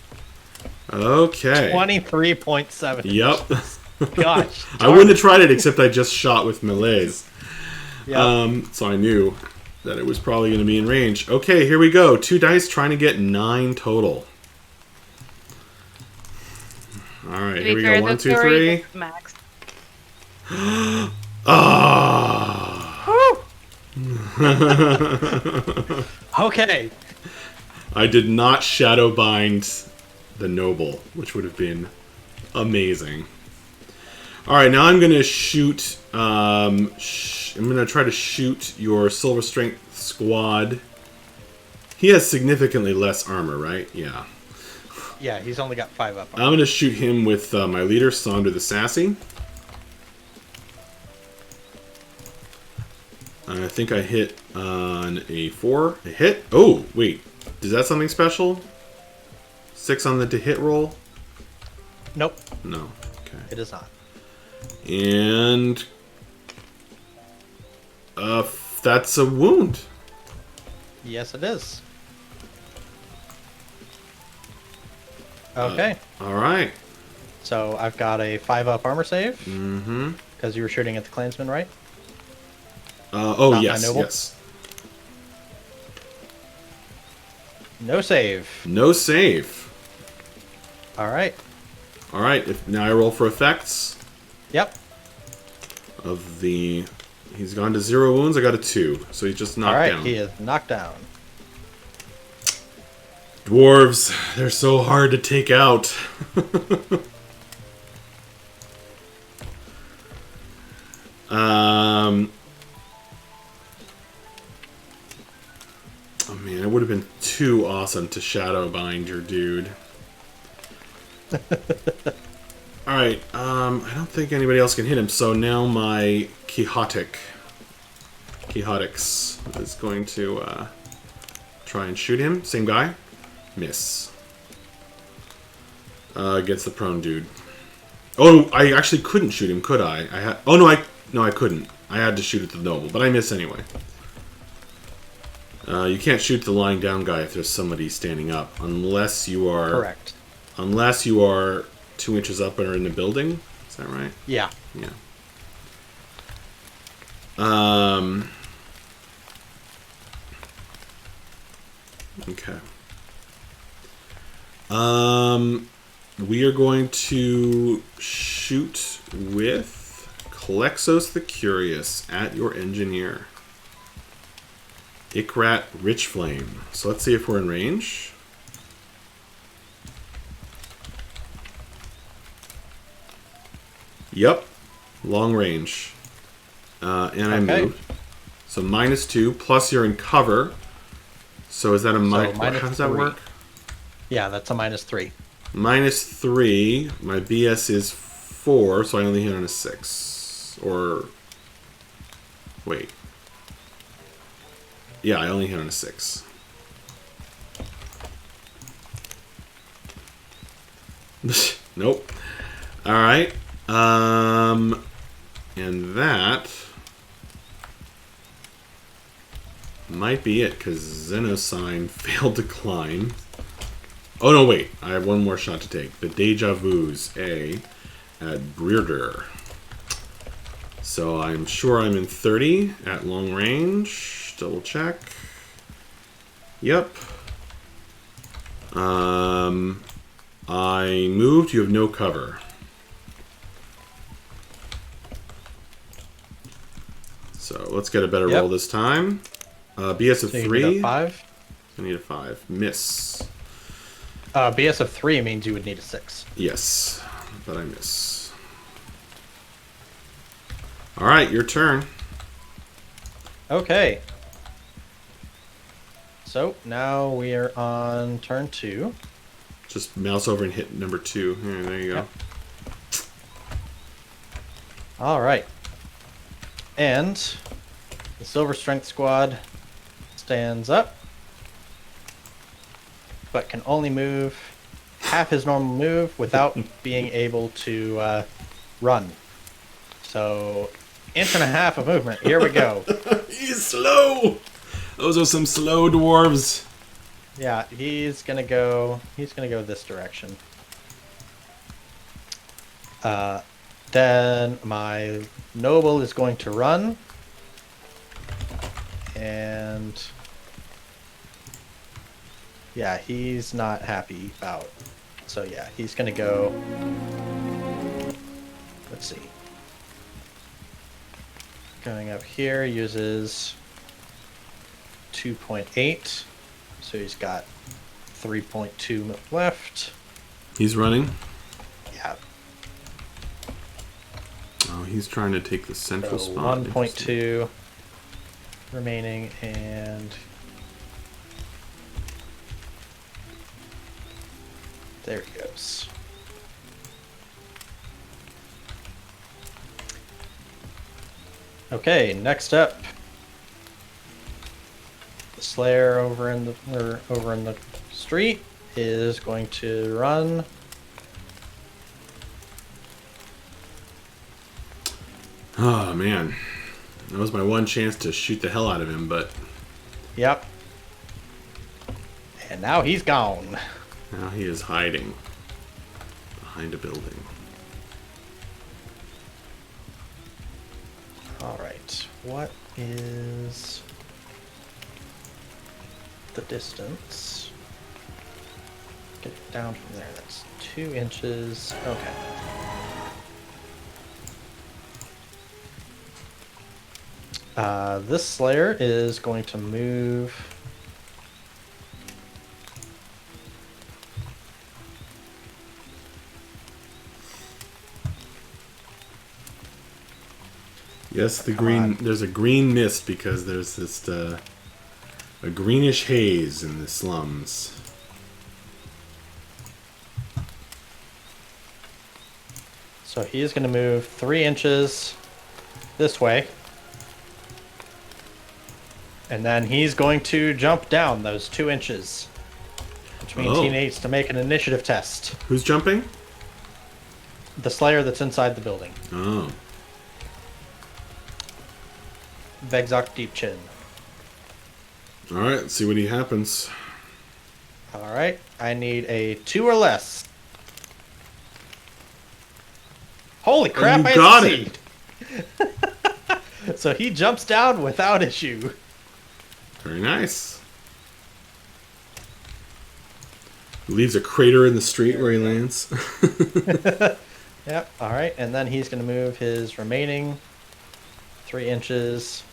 Okay. 23.7. Yep. Gosh. I wouldn't have tried it except I just shot with melees. Yep. So I knew that it was probably going to be in range. Okay, here we go. 2 dice trying to get 9 total. Alright, here we go. 1, 2, 3. Max. Ah! Okay. I did not shadow bind the noble, which would have been amazing. Alright, now I'm going to shoot... I'm going to try to shoot your Silver Strength squad. He has significantly less armor, right? Yeah. Yeah, he's only got 5 up. I'm going to shoot him with my leader, Sonder the Sassy. I think I hit on a 4. A hit? Oh, wait. Is that something special? 6 on the to hit roll? Nope. No. Okay. It is not. And... that's a wound. Yes, it is. Okay. Alright. So I've got a 5 up armor save. Mm-hmm. Because you were shooting at the clansman, right? Oh, Not my yes, noble? yes. No save. No save. Alright. Alright, now I roll for effects Yep. of the... He's gone to 0 wounds, I got a 2. So he's just knocked Alright, down. he is knocked down. Dwarves, they're so hard to take out. Oh man, it would have been too awesome to shadow bind your dude. Alright, I don't think anybody else can hit him, so now my Quixotics is going to try and shoot him. Same guy. Miss. Gets the prone dude. Oh, I actually couldn't shoot him, could I? Oh no, I couldn't. I had to shoot at the noble, but I miss anyway. You can't shoot the lying down guy if there's somebody standing up, unless you are... Correct. Unless you are 2 inches up or in the building. Is that right? Yeah. Yeah. Okay. We are going to shoot with Klexos the Curious at your engineer. Ikrat Richflame. So let's see if we're in range. Yep. Long range. And I moved. So -2, plus you're in cover. So is that a minus? How does that work? Yeah, that's a -3. -3. My BS is 4, so I only hit on a 6. Or... Wait. Yeah, I only hit on a 6. Nope. Alright. And that might be it, because Xenosign failed to climb. Oh, no, wait. I have one more shot to take. The Deja Vu's A at Breeder. So I'm sure I'm in 30 at long range. Double check. Yep. I moved. You have no cover. So let's get a better roll this time. BS of So 3. you need a 5. I need a 5. Miss. BS of 3 means you would need a 6. Yes, but I miss. All right, your turn. Okay. So now we are on turn 2. Just mouse over and hit number 2. Here, there you go. Yep. All right. And the Silver Strength Squad stands up, but can only move half his normal move without being able to run. So, inch and a half of movement. Here we go. He's slow. Those are some slow dwarves. Yeah, he's gonna go this direction. Then my noble is going to run, and yeah, he's not happy about. So yeah, he's gonna go. Let's see. Going up here uses 2.8, so he's got 3.2 left. He's running. Yeah. Oh, he's trying to take the central So spot. 1.2 remaining, and there he goes. Okay, next up, the Slayer over in the street is going to run. Oh, man. That was my one chance to shoot the hell out of him, but Yep. And now he's gone. now he is hiding behind a building. All right. What is the distance? Get it down from there. That's 2 inches. Okay. This Slayer is going to move. Yes, the green. There's a green mist because there's this a greenish haze in the slums. So he is going to move 3 inches this way. And then he's going to jump down those 2 inches. Which means he needs to make an initiative test. Who's jumping? The Slayer that's inside the building. Oh. Vegzok Deep Chin. All right, let's see what he happens. Alright, I need a 2 or less. Holy crap, you I got succeed. So he jumps down without issue. Very nice. Leaves a crater in the street where he lands. Yep, alright, and then he's going to move his remaining 3 inches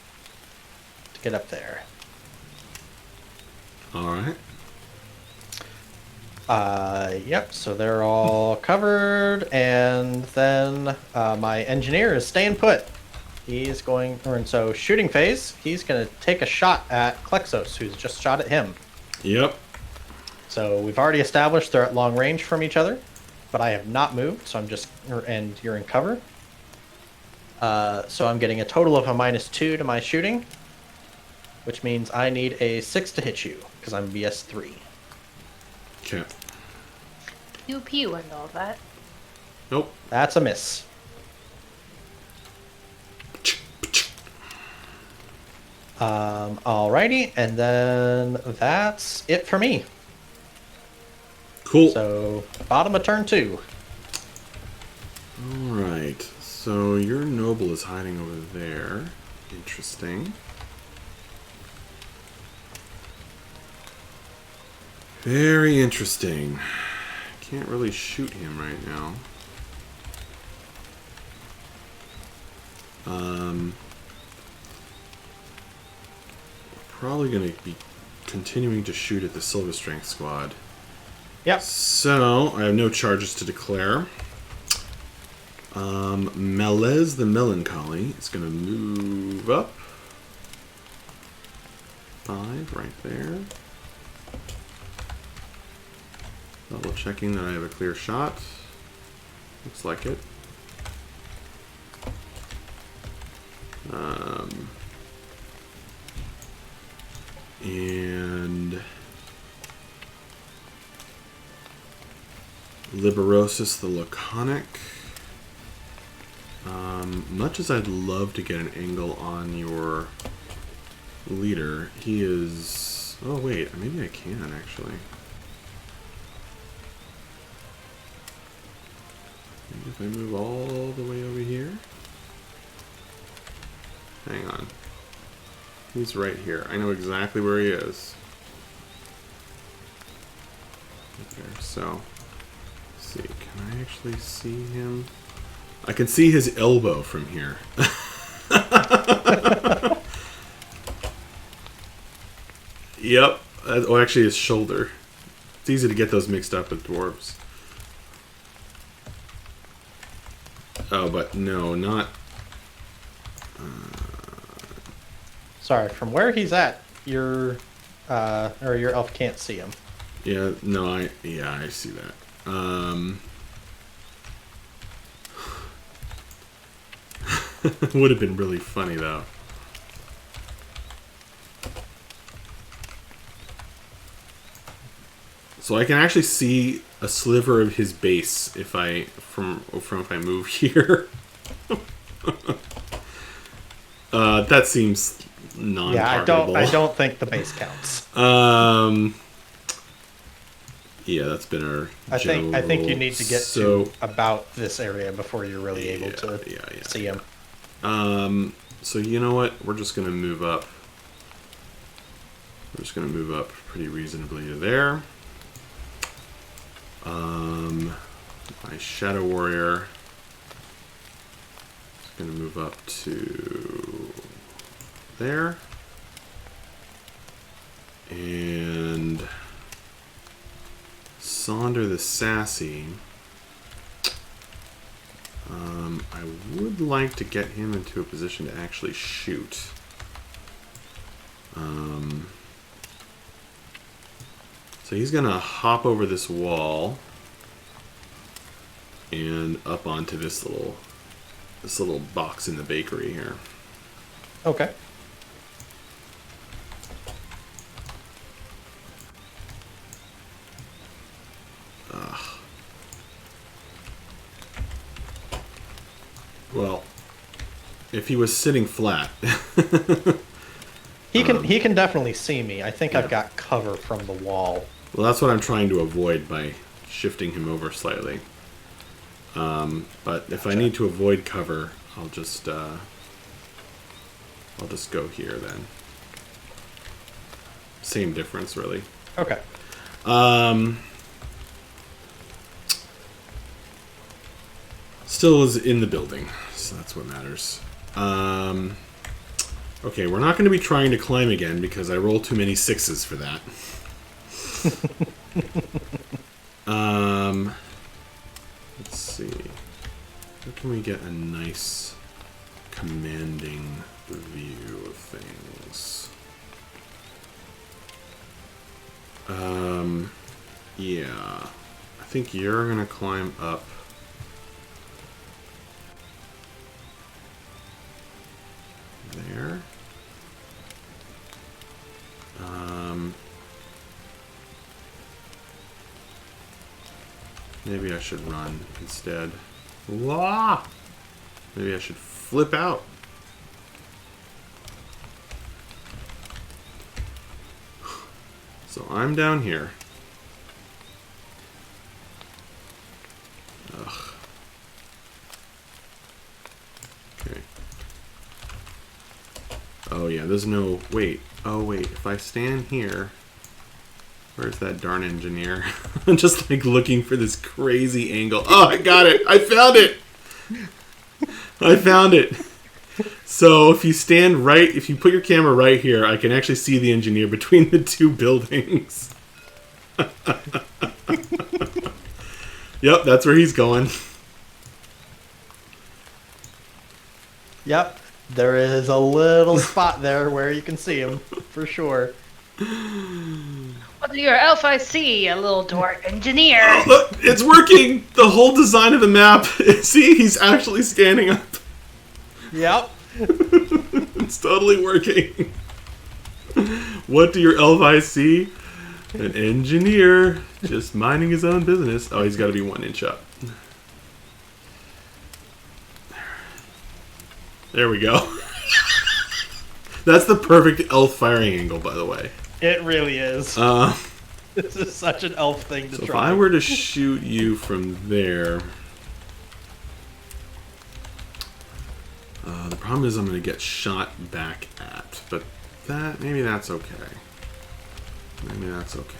to get up there. All right. Yep, so they're all covered, and then my engineer is staying put. He's going, and so shooting phase, he's going to take a shot at Klexos, who's just shot at him. Yep. So we've already established they're at long range from each other, but I have not moved, so I'm just, and you're in cover. So I'm getting a total of a -2 to my shooting, which means I need a 6 to hit you because I'm BS3. Okay. Pew pew and all that. Nope. That's a miss. Alrighty, and then that's it for me. Cool. So bottom of turn 2. All right. So your noble is hiding over there. Interesting. Very interesting. Can't really shoot him right now. Probably going to be continuing to shoot at the Silver Strength squad. Yep. So, I have no charges to declare. Melez the Melancholy is going to move up. 5 right there. Double checking that I have a clear shot. Looks like it. And Liberosus the Laconic. Much as I'd love to get an angle on your leader, he is... Oh wait, maybe I can actually. Maybe if I move all the way over here. Hang on. He's right here. I know exactly where he is. Right there. So, let's see. Can I actually see him? I can see his elbow from here. Yep. Oh, actually, his shoulder. It's easy to get those mixed up with dwarves. Oh, but no, not... Sorry, from where he's at, your elf can't see him. Yeah, no, I see that. Would have been really funny though. So I can actually see a sliver of his base if I if I move here. That seems non-targetable. Yeah, I don't think the base counts. Yeah, that's been our. I think you need to get to about this area before you're really able to see him. So you know what? We're just gonna move up. We're just gonna move up pretty reasonably to there. My Shadow Warrior is gonna move up to there, and Sonder the Sassy. I would like to get him into a position to actually shoot. So he's gonna hop over this wall and up onto this little box in the bakery here. Okay. Well, if he was sitting flat. He can definitely see me. I think I've got cover from the wall. Well, that's what I'm trying to avoid by shifting him over slightly. But if I need to avoid cover, I'll just go here then. Same difference, really. Okay. Still is in the building, so that's what matters. Okay, we're not going to be trying to climb again because I roll too many 6s for that. Let's see. How can we get a nice commanding view of things? Yeah. I think you're going to climb up Maybe I should run instead. Wah! Maybe I should flip out. So I'm down here. Ugh. Okay. Oh yeah, there's no... Wait. Oh wait, if I stand here... Where's that darn engineer? I'm just like looking for this crazy angle. Oh, I got it! I found it! I found it! So if you stand right, if you put your camera right here, I can actually see the engineer between the two buildings. Yep, that's where he's going. Yep, there is a little spot there where you can see him, for sure. What do your Elf-istential, a little dwarf engineer? Oh, look, it's working! The whole design of the map. See, he's actually standing up. Yep. It's totally working. What do your Elf-istential? An engineer just minding his own business. Oh, he's got to be 1 inch up. There we go. That's the perfect elf firing angle, by the way. It really is. This is such an elf thing to So try. if I were to shoot you from there... the problem is I'm going to get shot back at. But that, maybe that's okay. Maybe that's okay.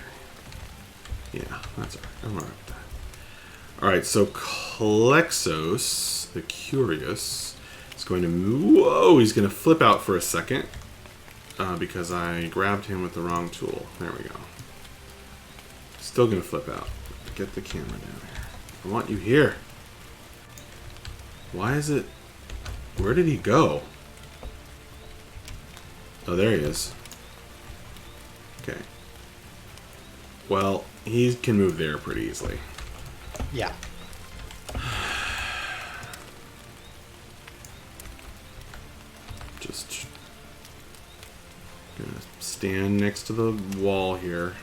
Yeah, that's alright. I'm alright with that. Alright, so Klexos, the Curious, is going to move. Whoa, he's going to flip out for a second. Because I grabbed him with the wrong tool. There we go. Still going to flip out. Get the camera down here. I want you here. Why is it... Where did he go? Oh, there he is. Okay. Well, he can move there pretty easily. Yeah. Just gonna stand next to the wall here.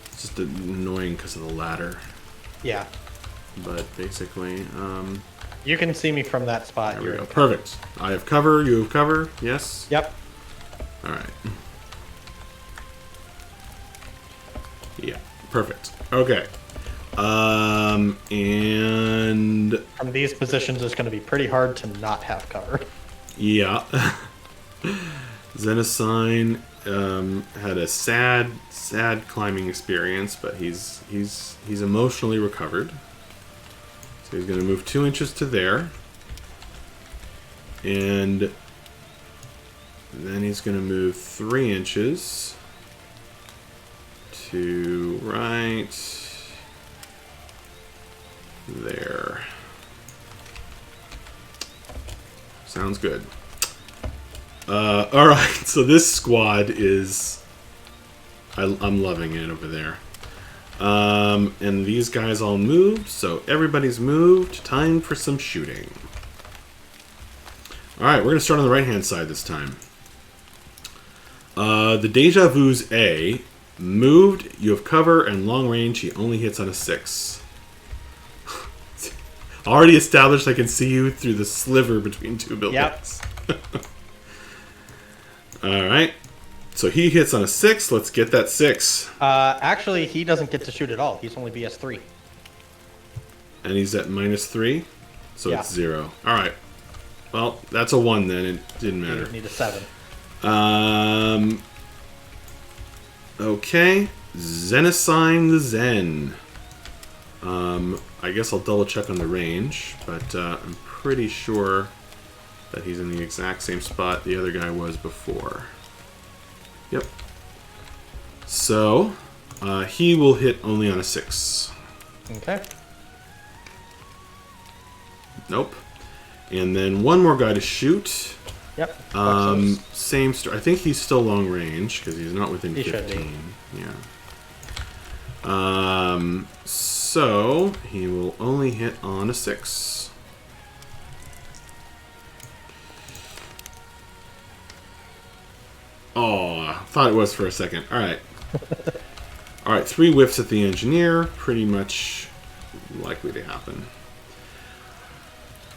It's just annoying because of the ladder. Yeah. But basically, You can see me from that spot. there we go. Perfect. I have cover. You have cover. Yes. Yep. All right. Yeah. Perfect. Okay. And From these positions, it's going to be pretty hard to not have cover. yeah. Xenocine had a sad climbing experience, but he's emotionally recovered. So he's going to move 2 inches to there, and then he's going to move 3 inches to right there. Sounds good. Alright, so this squad is... I'm loving it over there. And these guys all moved, so everybody's moved. Time for some shooting. Alright, we're going to start on the right-hand side this time. The Deja Vu's A moved, you have cover, and long range, he only hits on a 6. Already established I can see you through the sliver between two buildings. Yep. Alright. So he hits on a 6. Let's get that 6. Actually, he doesn't get to shoot at all. He's only BS3. And he's at -3. So Yeah. it's 0. Alright. Well, that's a 1 then. It didn't matter. You need a 7. Okay. Xenocine the Zen. I guess I'll double check on the range, but I'm pretty sure that he's in the exact same spot the other guy was before. Yep. So, he will hit only on a 6. Okay. Nope. And then one more guy to shoot. Yep. Same story. I think he's still long range because he's not within He 15. should be. Yeah. So he will only hit on a 6. Oh, I thought it was for a second. All right. Alright, 3 whiffs at the engineer. Pretty much likely to happen.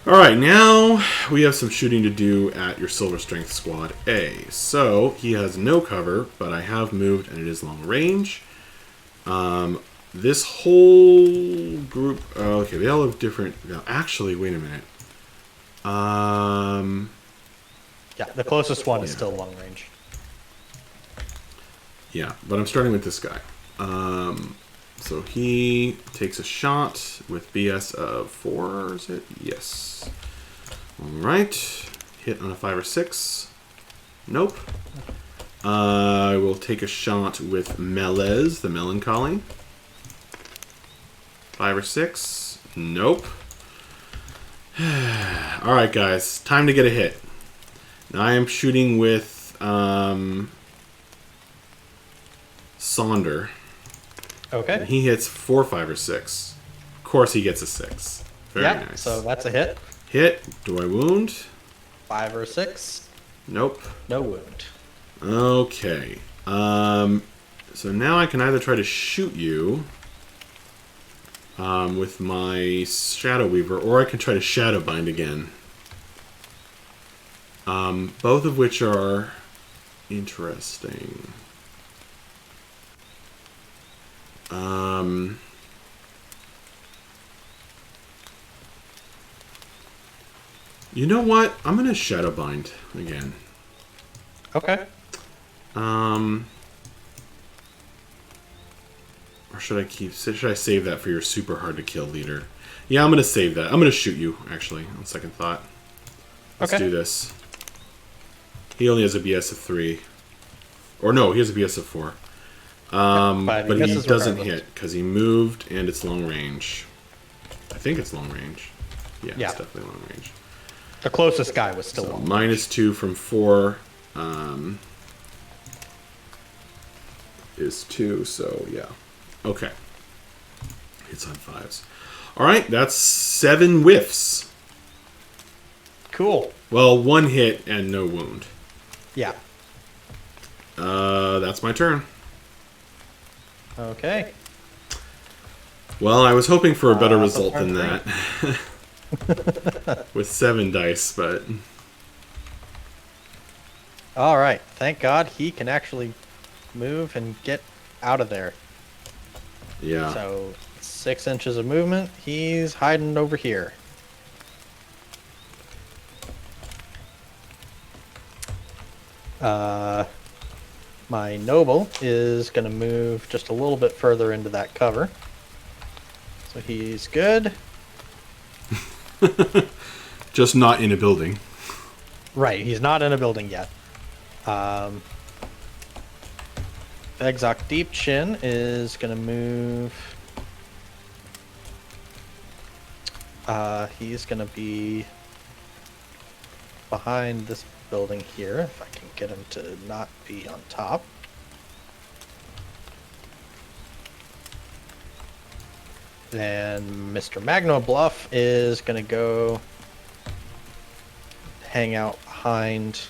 Alright, now we have some shooting to do at your Silver Strength Squad A. So, he has no cover, but I have moved and it is long range. This whole group... okay, they all have different... Actually, wait a minute. Yeah, the closest one is still long range. Yeah, but I'm starting with this guy. So he takes a shot with BS of 4, is it? Yes. Alright. Hit on a 5 or 6. Nope. I will take a shot with Melez, the Melancholy. 5 or 6. Nope. Alright, guys. Time to get a hit. Now I am shooting with Sonder. Okay. And he hits 4, 5, or 6. Of course he gets a 6. Very nice. So that's a hit. Hit. Do I wound? 5 or 6. Nope. No wound. Okay. So now I can either try to shoot you with my Shadow Weaver, or I can try to Shadow Bind again. Both of which are interesting. You know what? I'm gonna Shadow Bind again. Okay. Or should I save that for your super hard to kill leader? Yeah, I'm gonna save that. I'm gonna shoot you, actually, on second thought. Let's do this. He only has a BS of 3. Or no, he has a BS of 4. But he doesn't hit, because he moved, and it's long range. I think it's long range. Yeah, it's definitely long range. The closest guy was still long range. -2 from 4 is 2, so yeah. Okay. Hits on 5s. Alright, that's 7 whiffs. Cool. Well, 1 hit and no wound. Yeah. That's my turn. Okay. Well, I was hoping for a better result than that. With 7 dice, but... Alright. Thank God he can actually move and get out of there. Yeah. So, 6 inches of movement. He's hiding over here. My noble is going to move just a little bit further into that cover. So he's good. Just not in a building. Right, he's not in a building yet. Exoc Deep Chin is going to move. He's going to be behind this building here, if I can get him to not be on top. And Mr. Magno Bluff is going to go hang out behind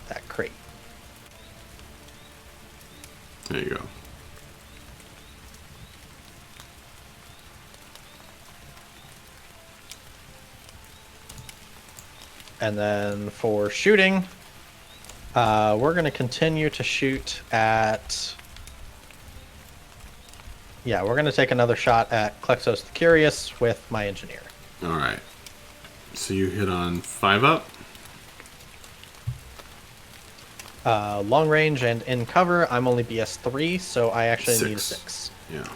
that crate. There you go. And then for shooting, we're going to continue to shoot at... Yeah, we're going to take another shot at Klexos the Curious with my engineer. Alright. So you hit on 5 up? Long range and in cover, I'm only BS 3, so I actually need a 6. Yeah.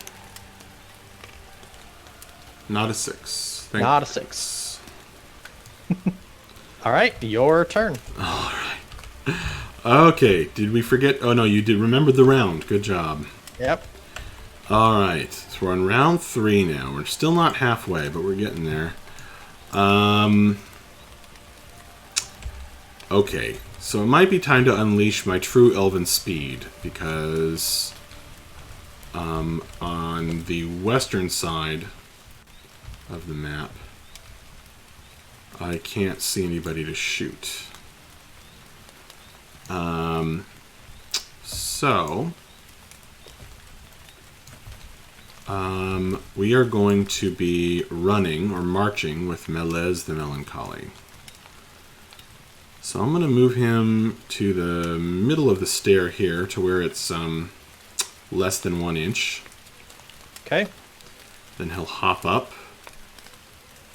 Not a 6. Not a 6. Alright, your turn. Alright. Okay, did we forget? Oh no, you did remember the round. Good job. Yep. Alright, so we're on round 3 now. We're still not halfway, but we're getting there. Okay, so it might be time to unleash my true elven speed, because on the western side of the map, I can't see anybody to shoot. So We are going to be running or marching with Melez the Melancholy. So I'm going to move him to the middle of the stair here to where it's less than 1 inch. Okay. Then he'll hop up.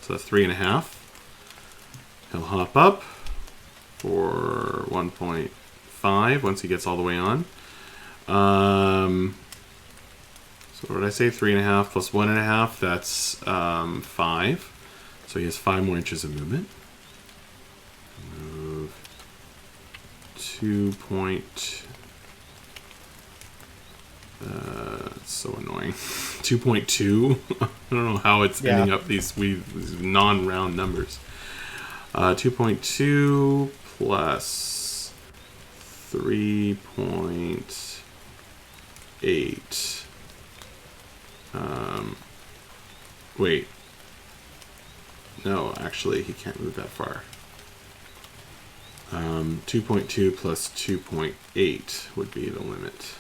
So that's 3.5. He'll hop up for 1.5 once he gets all the way on. So what did I say? 3.5 plus 1.5. That's 5. So he has 5 more inches of movement. Move 2 point. It's so annoying. 2.2. I don't know how it's ending up these non-round numbers. 2.2 plus 3.8. Wait. No, actually, he can't move that far. 2.2 plus 2.8 would be the limit.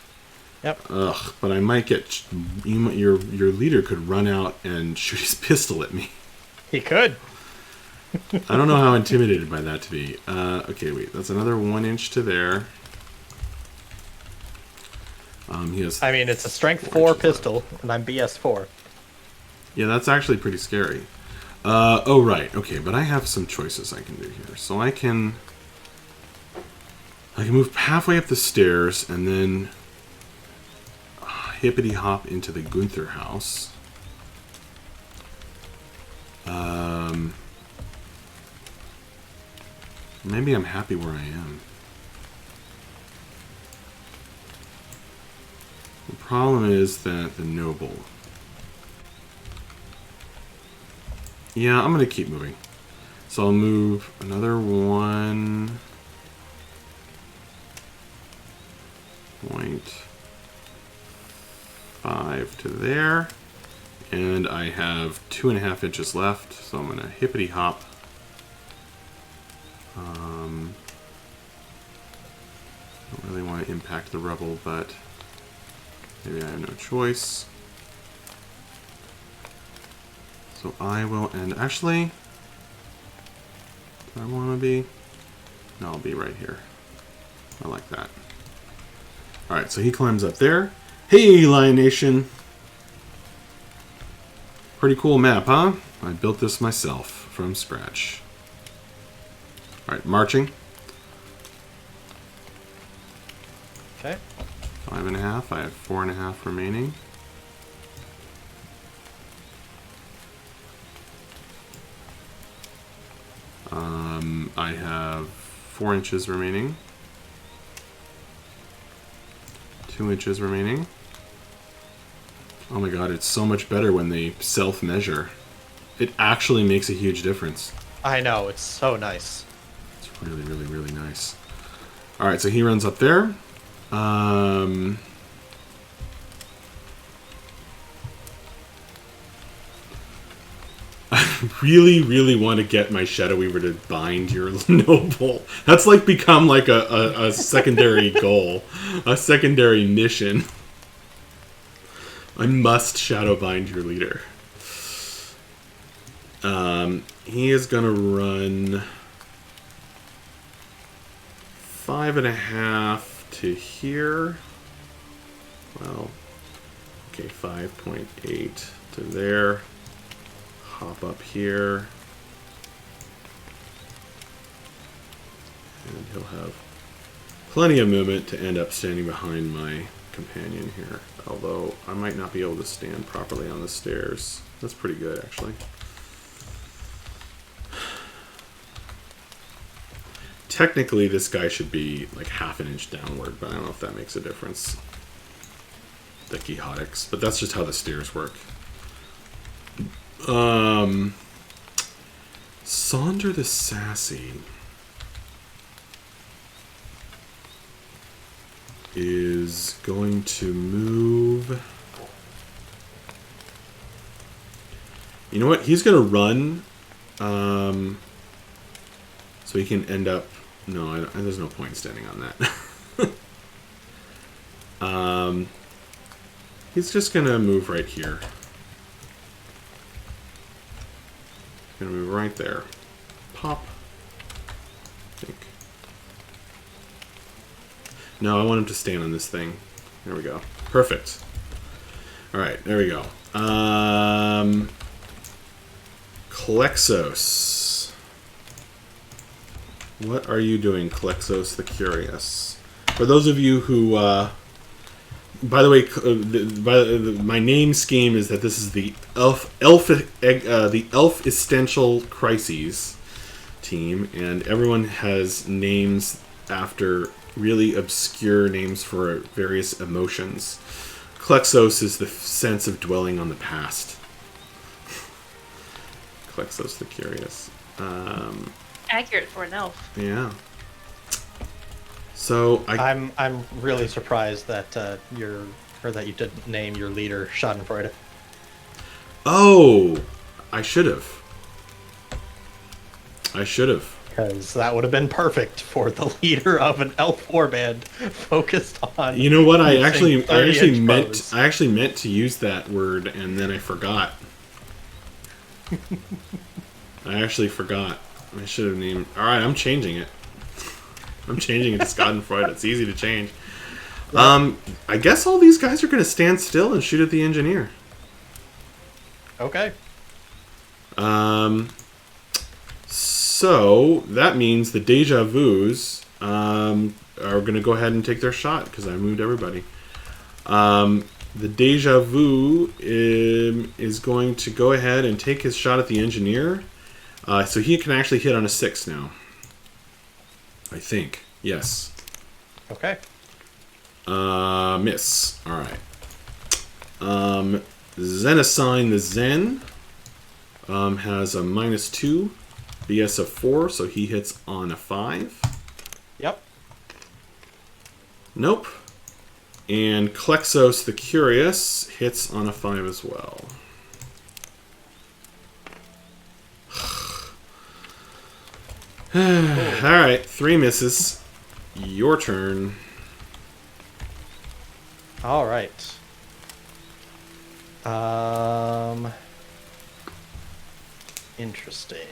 Yep. Ugh, but I might get... Your leader could run out and shoot his pistol at me. He could. I don't know how intimidated by that to be. Okay, wait. That's another 1 inch to there. He has... I mean, it's a strength 4 pistol, and I'm BS 4. Yeah, that's actually pretty scary. Oh, right. Okay, but I have some choices I can do here. So I can move halfway up the stairs and then hippity hop into the Gunther house. Maybe I'm happy where I am. The problem is that the noble. Yeah, I'm going to keep moving. So I'll move another 1.5 to there. And I have 2.5 inches left, so I'm going to hippity hop. Don't really want to impact the rubble, but maybe I have no choice. So I will, and actually, do I want to be? No, I'll be right here. I like that. Alright, so he climbs up there. Hey, Lion Nation! Pretty cool map, huh? I built this myself from scratch. Alright, marching. Okay. 5.5. I have 4.5 remaining. I have 4 inches remaining. 2 inches remaining. Oh my god, it's so much better when they self-measure. It actually makes a huge difference. I know, it's so nice. It's really, really, really nice. Alright, so he runs up there. I really, really want to get my Shadow Weaver to bind your noble. That's like become like a secondary goal. A secondary mission. I must shadow bind your leader. He is gonna run 5.5 to here. Well, okay, 5.8 to there. Hop up here. And he'll have plenty of movement to end up standing behind my companion here. Although I might not be able to stand properly on the stairs. That's pretty good, actually. Technically, this guy should be like half an inch downward, but I don't know if that makes a difference. The quixotics, but that's just how the stairs work. Sonder the Sassy is going to move. You know what? He's going to run. So he can end up. No, there's no point in standing on that. He's just gonna move right here. Gonna move right there. Pop. I think. No, I want him to stand on this thing. There we go. Perfect. Alright, there we go. Klexos. What are you doing, Klexos the Curious? For those of you who, by the way, my name scheme is that this is the Elf-istential Crises team, and everyone has names after really obscure names for various emotions. Klexos is the sense of dwelling on the past. Klexos the Curious. Accurate for an elf. Yeah. So I'm really surprised that that you didn't name your leader Schadenfreude. Oh, I should have. Because that would have been perfect for the leader of an elf warband focused on. You know what? I actually bows. meant to use that word, and then I forgot. I actually forgot. I should have named. All right, I'm changing it. I'm changing it to Schadenfreude. It's easy to change. I guess all these guys are going to stand still and shoot at the engineer. Okay. So that means the Deja Vus are going to go ahead and take their shot because I moved everybody. The Deja Vu is going to go ahead and take his shot at the engineer. So he can actually hit on a 6 now. I think. Yes. Okay. Miss. Alright. Zenassign the Zen has a -2. BS of 4, so he hits on a 5. Yep. Nope. And Klexos the Curious hits on a 5 as well. Alright, 3 misses. Your turn. All right. Interesting.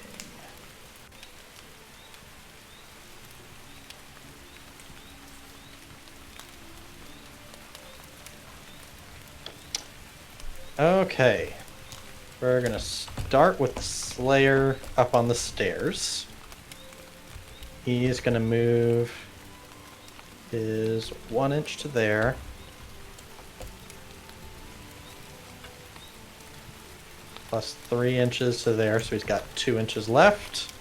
Okay. We're gonna start with the Slayer up on the stairs. He's gonna move his 1 inch to there. Plus 3 inches to there, so he's got 2 inches left.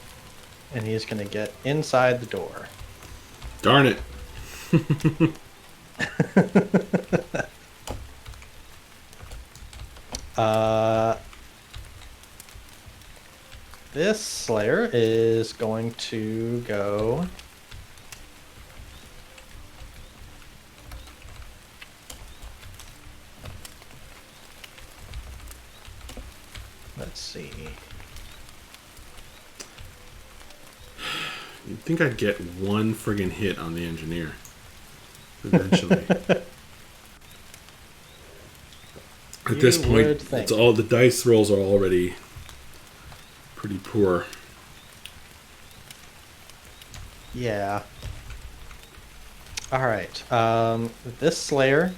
And he's gonna get inside the door. Darn it. This Slayer is going to go. Let's see. You'd think I'd get 1 friggin' hit on the engineer. Eventually. At this You would point, think. it's all the dice rolls are already pretty poor. Yeah. All right. This Slayer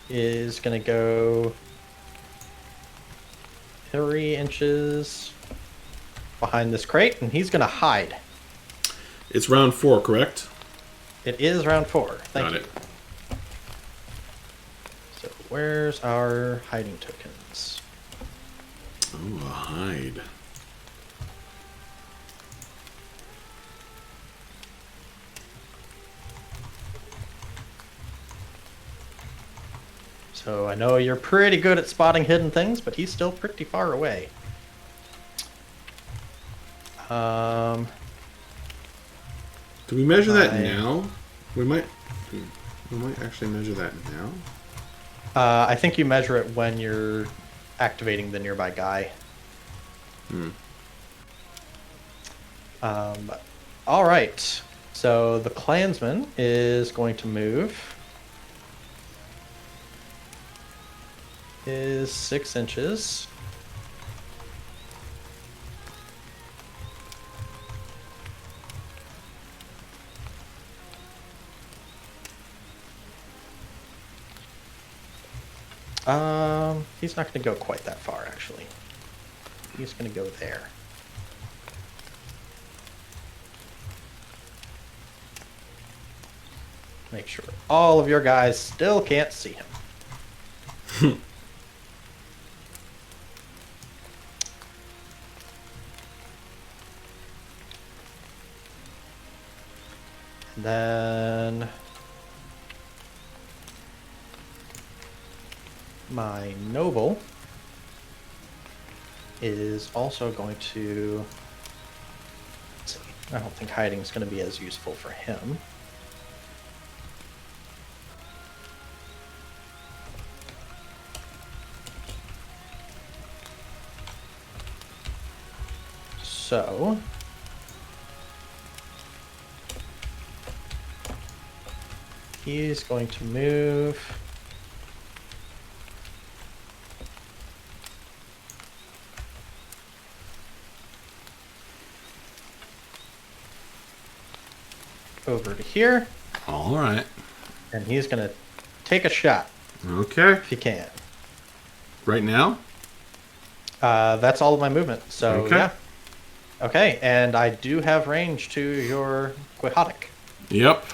is gonna go 3 inches behind this crate, and he's gonna hide. It's round 4, correct? It is round 4. Thank Got you. it. So where's our hiding tokens? Oh, a hide. So I know you're pretty good at spotting hidden things, but he's still pretty far away. Do we measure that now? We might actually measure that now. I think you measure it when you're activating the nearby guy. All right. So the Klansman is going to move is 6 inches. He's not going to go quite that far, actually. He's going to go there. Make sure all of your guys still can't see him. And then my noble is also going to, let's see, I don't think hiding is going to be as useful for him. So he's going to move over to here. All right. And he's going to take a shot Okay. if he can. Right now? That's all of my movement. So, Okay. yeah. Okay, and I do have range to your Quixotic. Yep.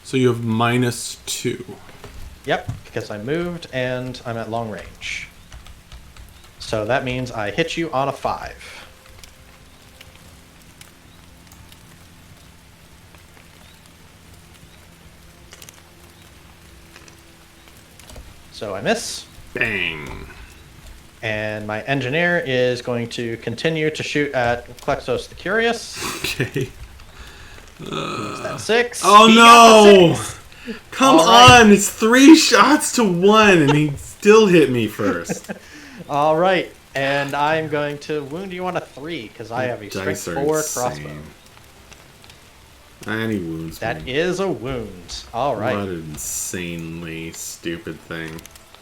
So you have -2. Yep, because I moved and I'm at long range. So that means I hit you on a 5. So I miss. Bang. And my engineer is going to continue to shoot at Klexos the Curious. Okay. He's at 6. Oh He got the no! 6. Come All right. on! It's 3 shots to 1, and he still hit me first. All right, and I'm going to wound you on a 3 because I have a strength Dice are 4 insane. crossbow. And he wounds That me. is a wound. All right. What an insanely stupid thing.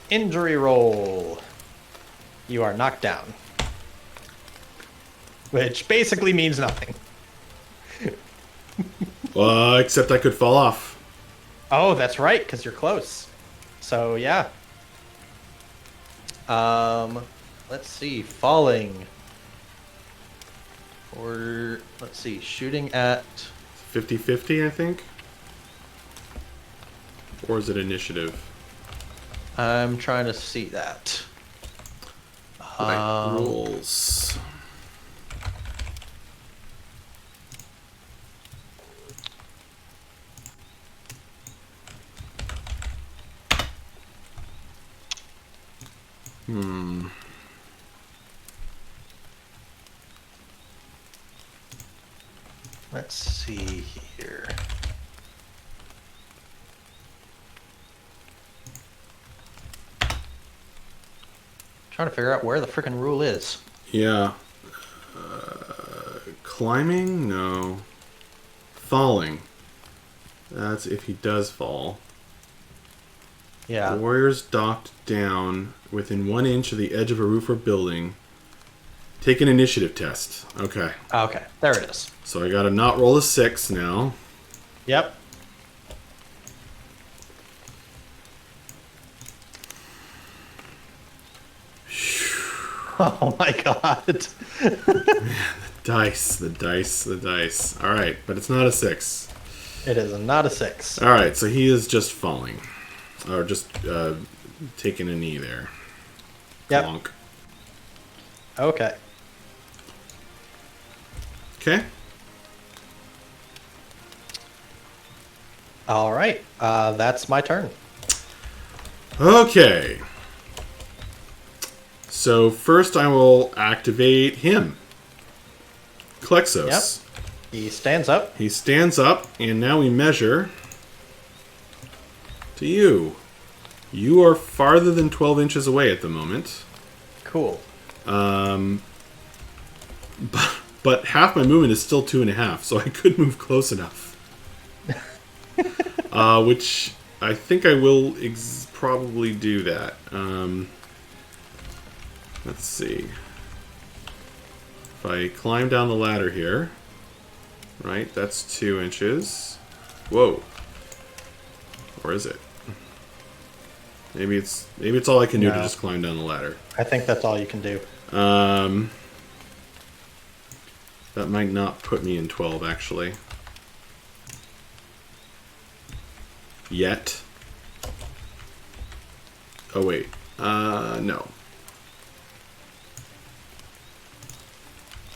Injury roll. You are knocked down. Which basically means nothing. Except I could fall off. Oh, that's right, because you're close. So, yeah. Let's see. Falling. Or, let's see. Shooting at... 50-50, I think? Or is it initiative? I'm trying to see that. Rules. Let's see here. Trying to figure out where the frickin' rule is. Yeah. Climbing? No. Falling. That's if he does fall. Yeah. Warriors docked down within 1 inch of the edge of a roof or building. Take an initiative test. Okay. Okay, there it is. So I gotta not roll a 6 now. Yep. Oh my god. The dice. Alright, but it's not a 6. It is not a 6. Alright, so he is just falling. Or just taking a knee there. Yep. Clonk. Okay. Okay. All right. That's my turn. Okay. So first I will activate him. Klexos. Yep. He stands up. He stands up, and now we measure to you. You are farther than 12 inches away at the moment. Cool. But half my movement is still 2.5, so I could move close enough. Which I think I will probably do that. Let's see. If I climb down the ladder here, right, that's 2 inches. Whoa. Or is it? Maybe it's all I can do to just climb down the ladder. I think that's all you can do. That might not put me in 12, actually. Yet. Oh, wait. No.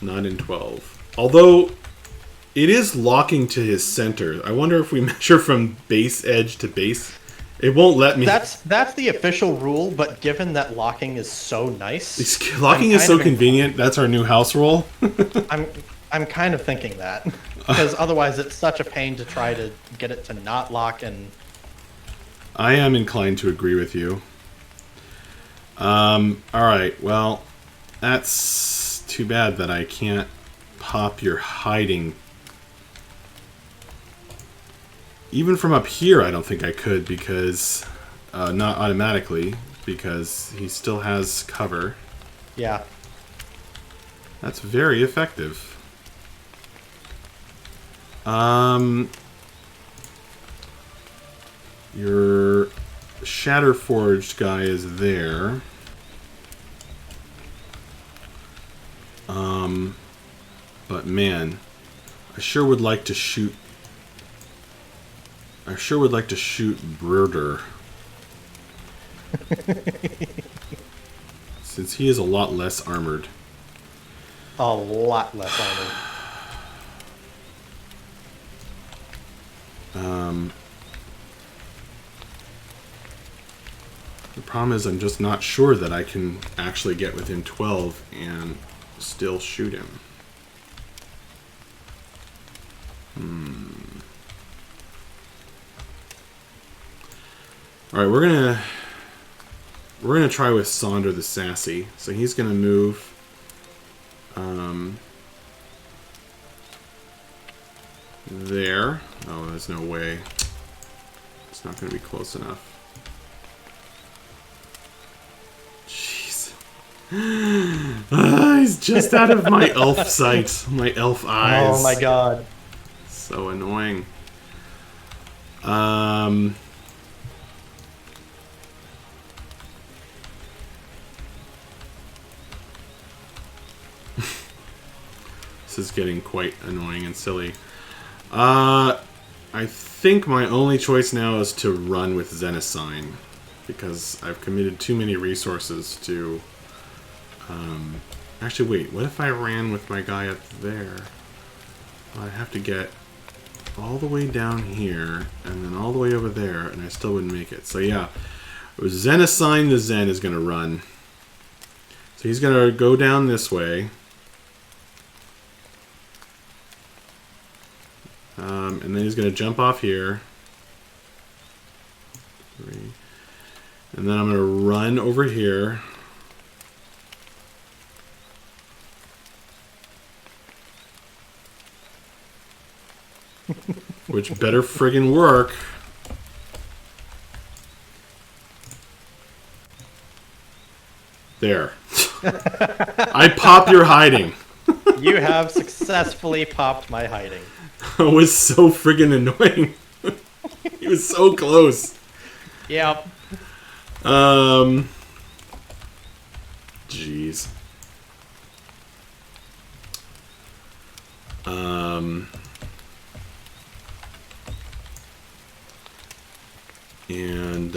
Not in 12. Although, it is locking to his center. I wonder if we measure from base edge to base. It won't let me. That's the official rule, but given that locking is so nice, locking is so convenient. That's our new house rule. I'm kind of thinking that because otherwise it's such a pain to try to get it to not lock. And I am inclined to agree with you. All right. Well, that's too bad that I can't pop your hiding. Even from up here, I don't think I could because... not automatically, because he still has cover. Yeah. That's very effective. Your Shatterforged guy is there. But man, I sure would like to shoot Bruder. Since he is a lot less armored. A lot less armored. The problem is I'm just not sure that I can actually get within 12 and still shoot him. Alright, we're gonna try with Sonder the Sassy. So he's gonna move there. Oh, there's no way. It's not gonna be close enough. Jeez. He's just out of my elf sight. My elf eyes. Oh my god. So annoying. This is getting quite annoying and silly. I think my only choice now is to run with Xenasign, because I've committed too many resources to... Actually, wait, what if I ran with my guy up there? Well, I'd have to get all the way down here, and then all the way over there, and I still wouldn't make it. So yeah, Xenasign the Zen is going to run. So he's going to go down this way. And then he's going to jump off here. 3. And then I'm going to run over here. Which better friggin' work. There. I pop your hiding. You have successfully popped my hiding. It was so friggin' annoying. He was so close. Yep. Jeez. And,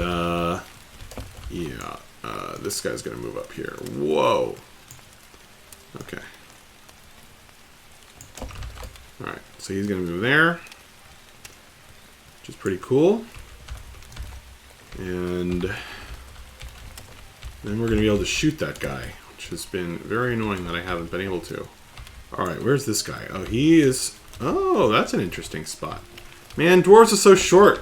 yeah, this guy's gonna move up here. Whoa. Okay. Alright, so he's gonna move there, which is pretty cool. And then we're gonna be able to shoot that guy, which has been very annoying that I haven't been able to. Alright, where's this guy? Oh, he is... Oh, that's an interesting spot. Man, dwarves are so short.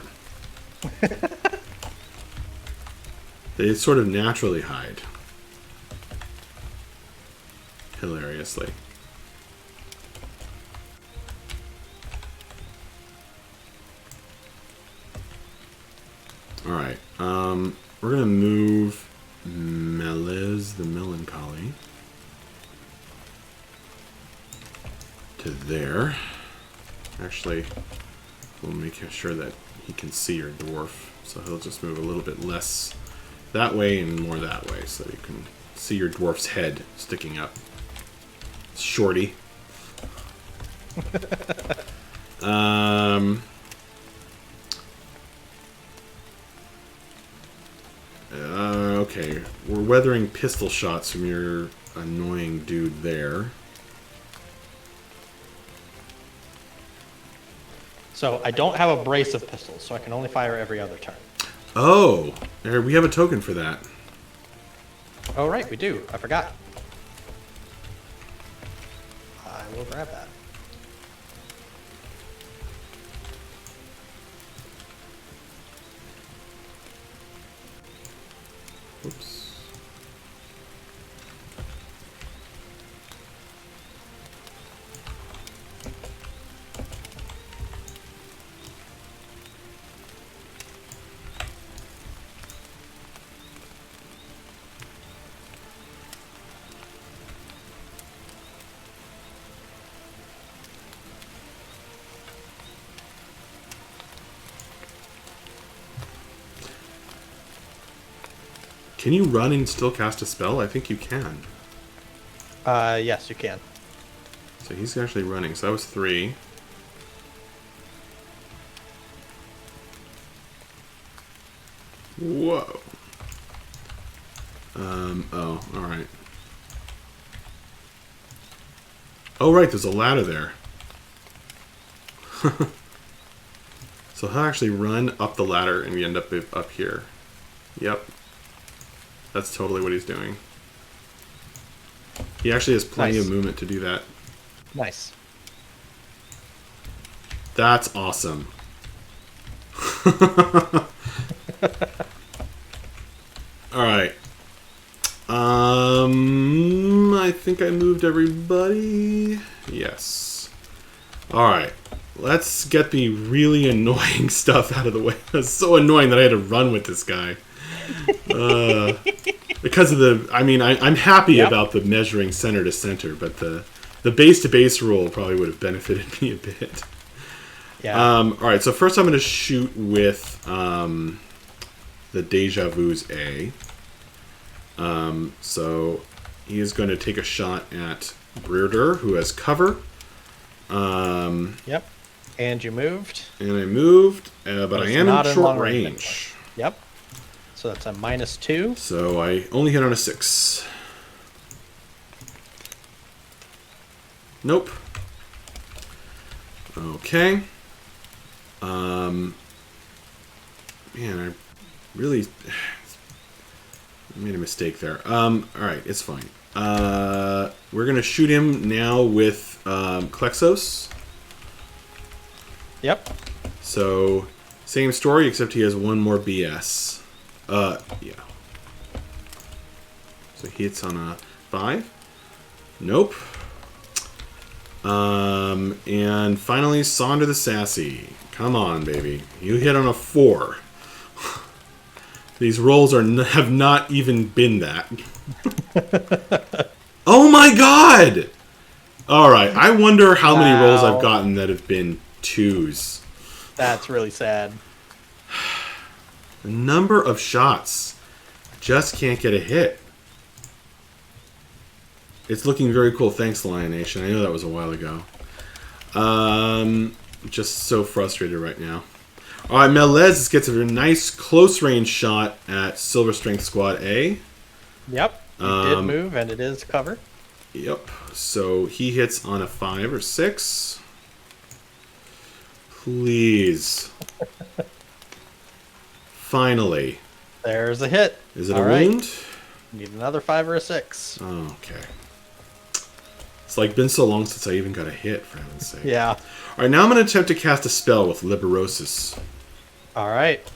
They sort of naturally hide. Hilariously. Alright. We're going to move Melez the Melancholy to there. Actually, we'll make sure that he can see your dwarf. So he'll just move a little bit less that way and more that way so you can see your dwarf's head sticking up. Shorty. Okay, we're weathering pistol shots from your annoying dude there. So I don't have a brace of pistols, so I can only fire every other turn. Oh, there, we have a token for that. Oh, right, we do. I forgot. I will grab that. Oops. Can you run and still cast a spell? I think you can. Yes, you can. So he's actually running. So that was 3. Whoa. Oh, alright. Oh, right, there's a ladder there. So he'll actually run up the ladder and we end up here. Yep. That's totally what he's doing. He actually has plenty of movement to do that. Nice. That's awesome. Alright. I think I moved everybody. Yes. Alright. Let's get the really annoying stuff out of the way. It's so annoying that I had to run with this guy. Because of the... I mean, I'm happy about the measuring center to center, but the base to base rule probably would have benefited me a bit. Yeah. Alright, so first I'm going to shoot with the Deja Vu's A. So he is going to take a shot at Breeder, who has cover. Yep. And you moved. And I moved, but I am in short range. Yep. So that's a -2. So I only hit on a 6. Nope. Okay. Man, I really made a mistake there. Alright, it's fine. We're going to shoot him now with Klexos. Yep. So, same story, except he has one more BS. Yeah. So he hits on a 5. Nope. And finally, Sonder the Sassy. Come on, baby. You hit on a 4. These rolls have not even been that. Oh my god! Alright, I wonder how many rolls I've gotten that have been 2s. That's really sad. The number of shots. Just can't get a hit. It's looking very cool. Thanks, Lion Nation. I know that was a while ago. Just so frustrated right now. Alright, Melez gets a nice close range shot at Silver Strength Squad A. Yep. You did move, and it is cover. Yep. So he hits on a 5 or 6. Please. Finally. There's a hit. Is it a wound? Need another 5 or a 6. Oh, okay. It's like been so long since I even got a hit, for heaven's sake. Yeah. Alright, now I'm going to attempt to cast a spell with Liberosis. Alright.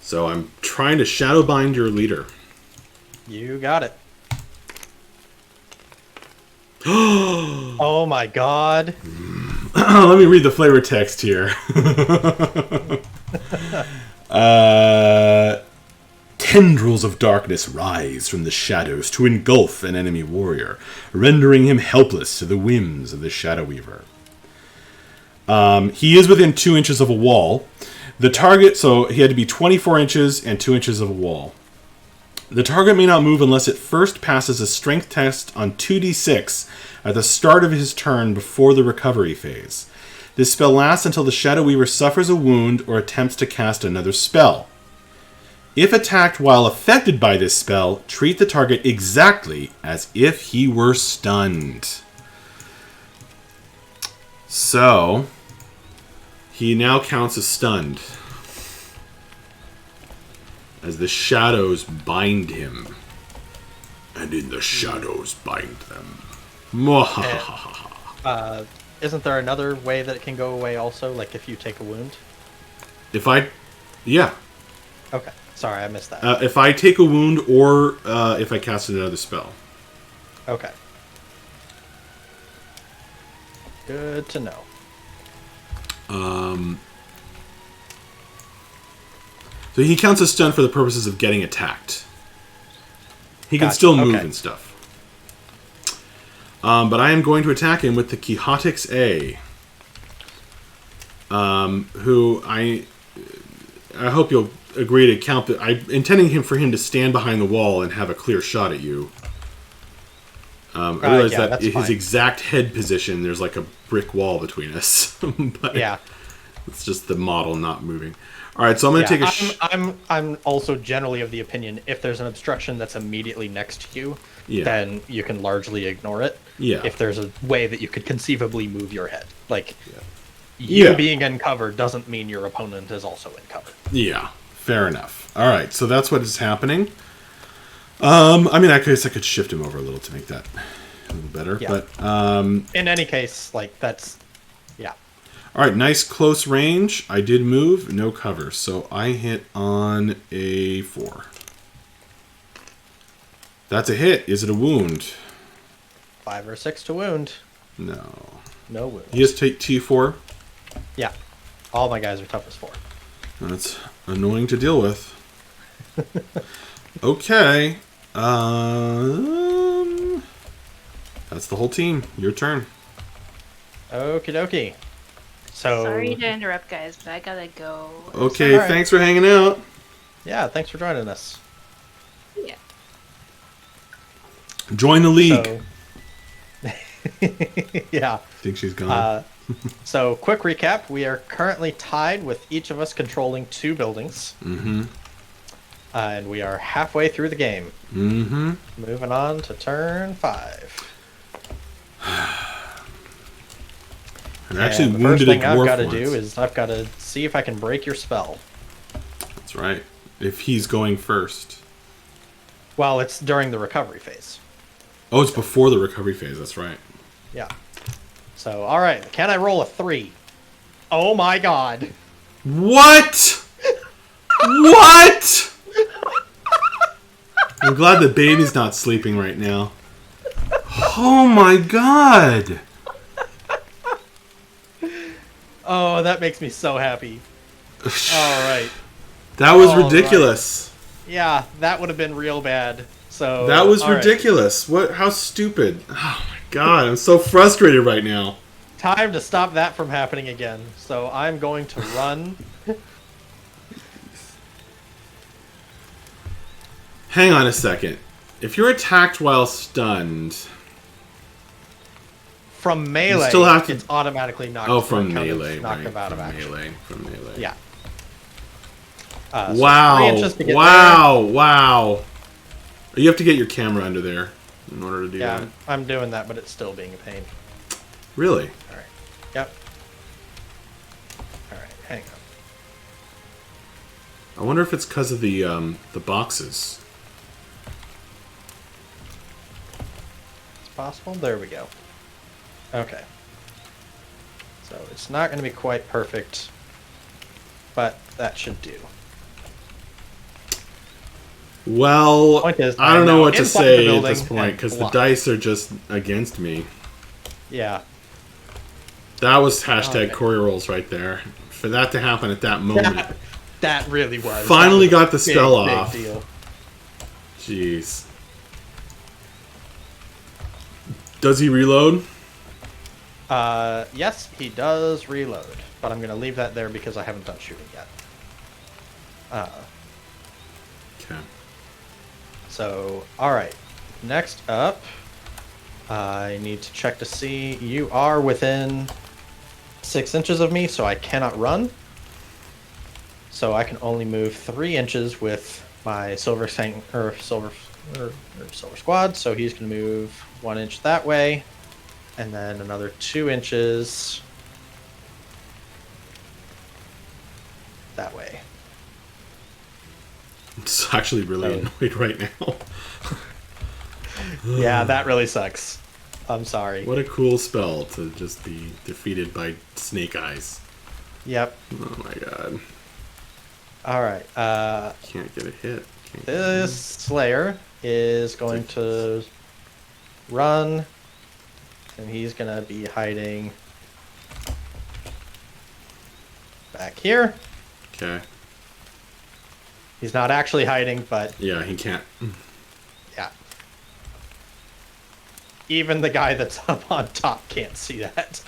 So I'm trying to shadow bind your leader. You got it. Oh my god. Let me read the flavor text here. tunnels of darkness rise from the shadows to engulf an enemy warrior, rendering him helpless to the whims of the Shadow Weaver. He is within 2 inches of a wall. The target, so he had to be 24 inches and 2 inches of a wall. The target may not move unless it first passes a strength test on 2d6 at the start of his turn before the recovery phase. This spell lasts until the Shadow Weaver suffers a wound or attempts to cast another spell. If attacked while affected by this spell, treat the target exactly as if he were stunned. So, he now counts as stunned, as the shadows bind him. And in the shadows bind them. Isn't there another way that it can go away also? Like if you take a wound? Yeah. Okay. Sorry, I missed that. If I take a wound or if I cast another spell. Okay. Good to know. So he counts as stunned for the purposes of getting attacked. He can Gotcha, still move okay. and stuff. But I am going to attack him with the Quixotic's A. Who I hope you'll agree to count that. I'm intending for him to stand behind the wall and have a clear shot at you. I realize yeah, that that's his fine. exact head position, there's like a brick wall between us. But Yeah. it's just the model not moving. All right, so I'm going to Yeah, take a... I'm also generally of the opinion if there's an obstruction that's immediately next to you, Yeah. then you can largely ignore it. Yeah. If there's a way that you could conceivably move your head. Like, you Yeah. being in cover doesn't mean your opponent is also in cover. Yeah, fair enough. All right, so that's what is happening. I mean, I guess I could shift him over a little to make that a little better. Yeah. But In any case, like, that's... Yeah. all right, nice close range. I did move, no cover, so I hit on a 4. That's a hit. Is it a wound? 5 or 6 to wound. No. No wound. He has T4. Yeah. All my guys are tough as 4. That's annoying to deal with. Okay. That's the whole team. Your turn. Okie dokie. So... Sorry to interrupt, guys, but I gotta go. Okay, all right. thanks for hanging out. Yeah, thanks for joining us. Yeah. Join the league. So... yeah. Think she's gone. So, quick recap. We are currently tied with each of us controlling 2 buildings. Mm-hmm. And we are halfway through the game. Mm-hmm. Moving on to turn 5. I'm actually And the first wounded a thing I've dwarf got to once. do is I've got to see if I can break your spell. That's right. If he's going first. Well, it's during the recovery phase. Oh, it's before the recovery phase. That's right. Yeah. So, all right. Can I roll a 3? Oh my god. What? What? I'm glad the baby's not sleeping right now. Oh my god. Oh, that makes me so happy. All right. That was All ridiculous. Yeah, that would have been real bad. So That was all right. ridiculous. What? How stupid. Oh my god, I'm so frustrated right now. Time to stop that from happening again. So I'm going to run. Hang on a second. If you're attacked while stunned... From melee, still have to- it's automatically knocked. Oh, from counted melee. knocked Right. him out of From action. melee. From melee. Yeah. So 3 Wow. inches to get Wow. Wow. You have to get your camera under there in order to do there. Yeah, that. I'm doing that, but it's still being a pain. Really? All right. Yep. All right, hang on. I wonder if it's because of the boxes. It's possible. There we go. Okay. So it's not going to be quite perfect, but that should do. Well, Point is, I don't I'm know now what to inside the say at building this point and because the blocked. dice are just against me. Yeah. That was hashtag Okay. Corey rolls right there. For that to happen at that moment. That really was. Finally That was got the a spell big off. deal. Jeez. Does he reload? Yes, he does reload, but I'm going to leave that there because I haven't done shooting yet. Okay. So, alright. Next up, I need to check to see. You are within 6 inches of me, so I cannot run. So I can only move 3 inches with my silver squad. So he's going to move 1 inch that way, and then another 2 inches that way. It's actually really annoyed right now. Yeah, that really sucks. I'm sorry. What a cool spell to just be defeated by Snake Eyes. Yep. Oh my god. Alright, Can't get a hit. this Slayer is going to run, and he's going to be hiding back here. Okay. He's not actually hiding, but Yeah, he can't. yeah. Even the guy that's up on top can't see that.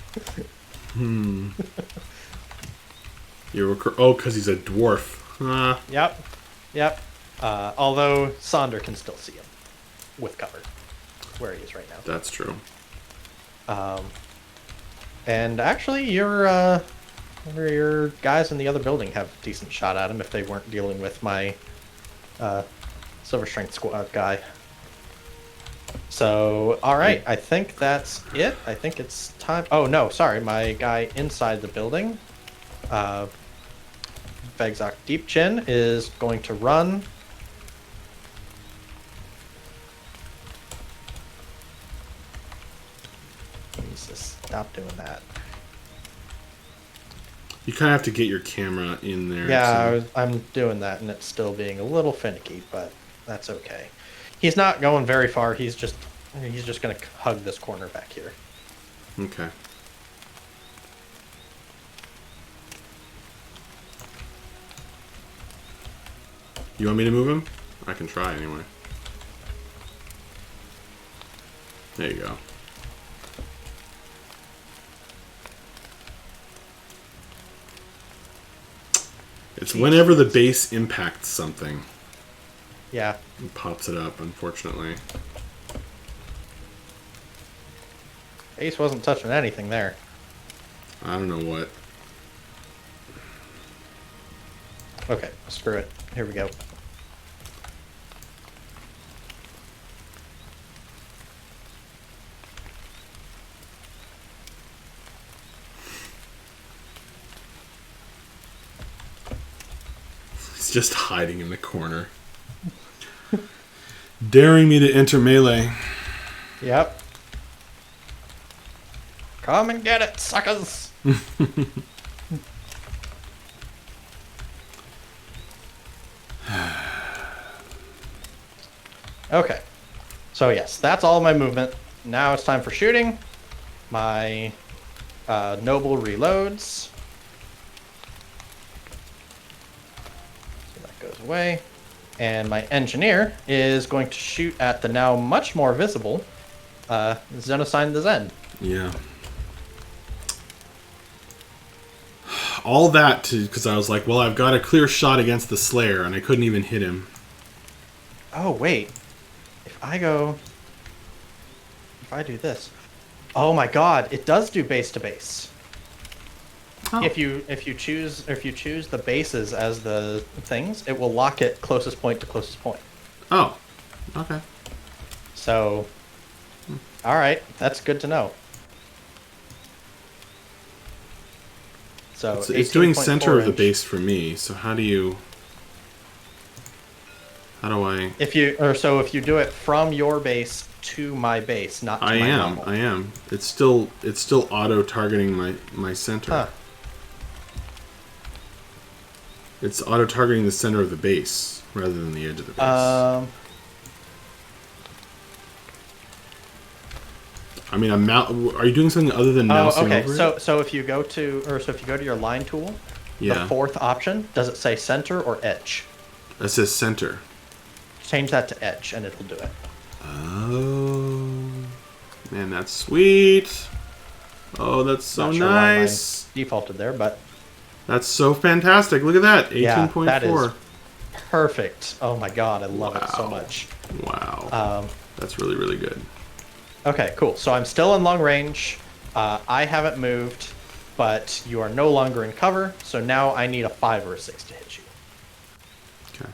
Because he's a dwarf. Yep. Yep. Although Sonder can still see him with cover where he is right now. That's true. And actually, your guys in the other building have a decent shot at him if they weren't dealing with my Silver Strength Squad guy. So, alright, I think that's it. I think it's time... Oh, no, sorry, my guy inside the building, Vegzok Deep Chin, is going to run. Jesus, stop doing that. You kind of have to get your camera in there. Yeah, I'm doing that, and it's still being a little finicky, but that's okay. He's not going very far. He's just going to hug this corner back here. Okay. You want me to move him? I can try anyway. There you go. It's whenever the base impacts something. Yeah. It pops it up, unfortunately. Ace wasn't touching anything there. I don't know what. Okay, screw it. Here we go. He's just hiding in the corner. Daring me to enter melee. Yep. Come and get it, suckers! Okay. So yes, that's all my movement. Now it's time for shooting. My noble reloads. So that goes away. And my engineer is going to shoot at the now much more visible Xenosign the Zen. Yeah. All that because I was like, well, I've got a clear shot against the Slayer, and I couldn't even hit him. Oh, wait. If I do this. Oh my god, it does do base to base. Oh. If you choose the bases as the things, it will lock it closest point to closest point. Oh. Okay. So, all right, that's good to know. So it's doing 18.4 center of the inch. base for me. So how do I? If you do it from your base to my base, not to my normal. I am. It's still auto targeting my center. Huh. It's auto targeting the center of the base rather than the edge of the base. I mean, are you doing something other than mousing over it? So if you go to your line tool, Yeah. the fourth option, does it say center or edge? It says center. change that to edge, and it'll do it. Oh, man, that's sweet. Oh, that's so Not sure why nice. mine defaulted there, but That's so fantastic. Look at that, 18.4. that is perfect. Oh my god, I love it so much. Wow. That's really, really good. Okay, cool. So I'm still in long range. I haven't moved, but you are no longer in cover. So now I need a 5 or a 6 to hit you. Okay.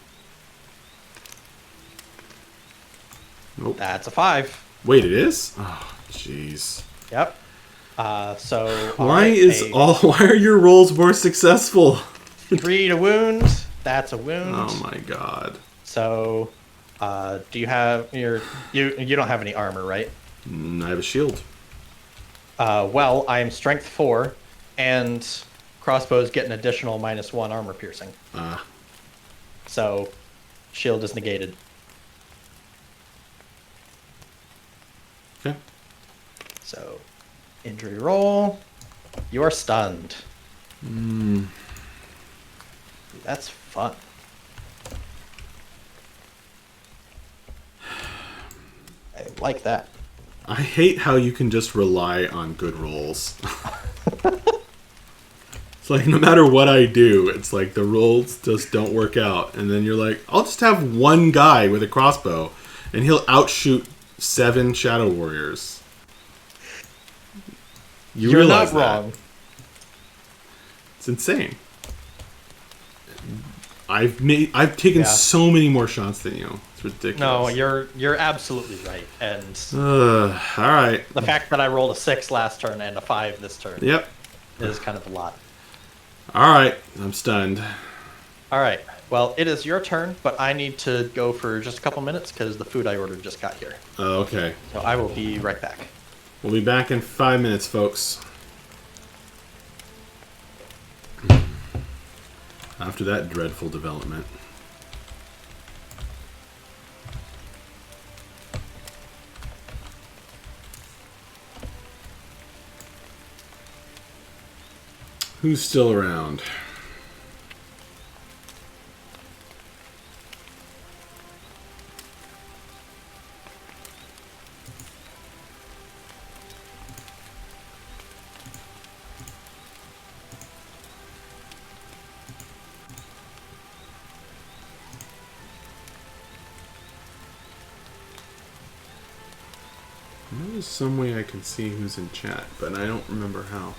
Nope. That's a 5. Wait, it is? Oh, jeez. Yep. So Why are your rolls more successful? 3 to wound. That's a wound. Oh my god. So, do you have you don't have any armor, right? I have a shield. Well, I am strength 4, and crossbows get an additional -1 armor piercing. So, shield is negated. Okay. So, injury roll. You are stunned. That's fun. I like that. I hate how you can just rely on good rolls. It's like no matter what I do, it's like the rolls just don't work out. And then you're like, I'll just have one guy with a crossbow and he'll outshoot 7 Shadow Warriors. You're realize not wrong. It's insane. I've taken so many more shots than you. It's ridiculous. No, you're absolutely right. And all right. the fact that I rolled a 6 last turn and a 5 this turn Yep. is kind of a lot. All right. I'm stunned. All right. Well, it is your turn, but I need to go for just a couple minutes because the food I ordered just got here. Okay. So I will be right back. We'll be back in 5 minutes, folks. After that dreadful development. Who's still around? There's some way I can see who's in chat, but I don't remember how.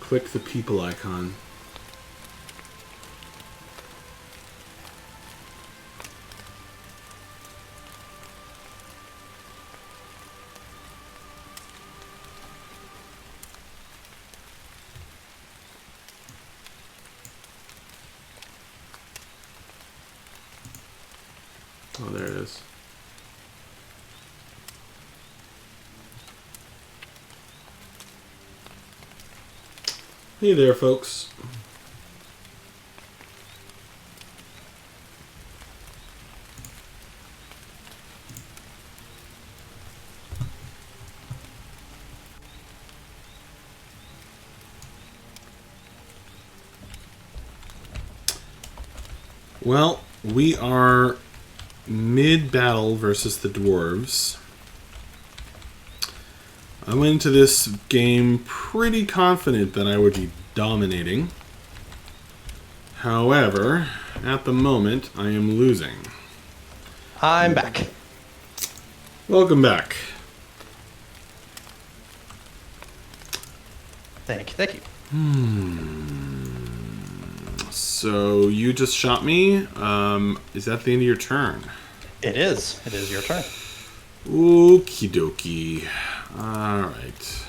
Click the people icon. Oh, there it is. Hey there, folks. Well, we are mid-battle versus the dwarves. I went into this game pretty confident that I would be dominating. However, at the moment, I am losing. I'm back. Welcome back. Thank you. Thank you. So you just shot me. Is that the end of your turn? It is. It is your turn. Okie dokie. Alright.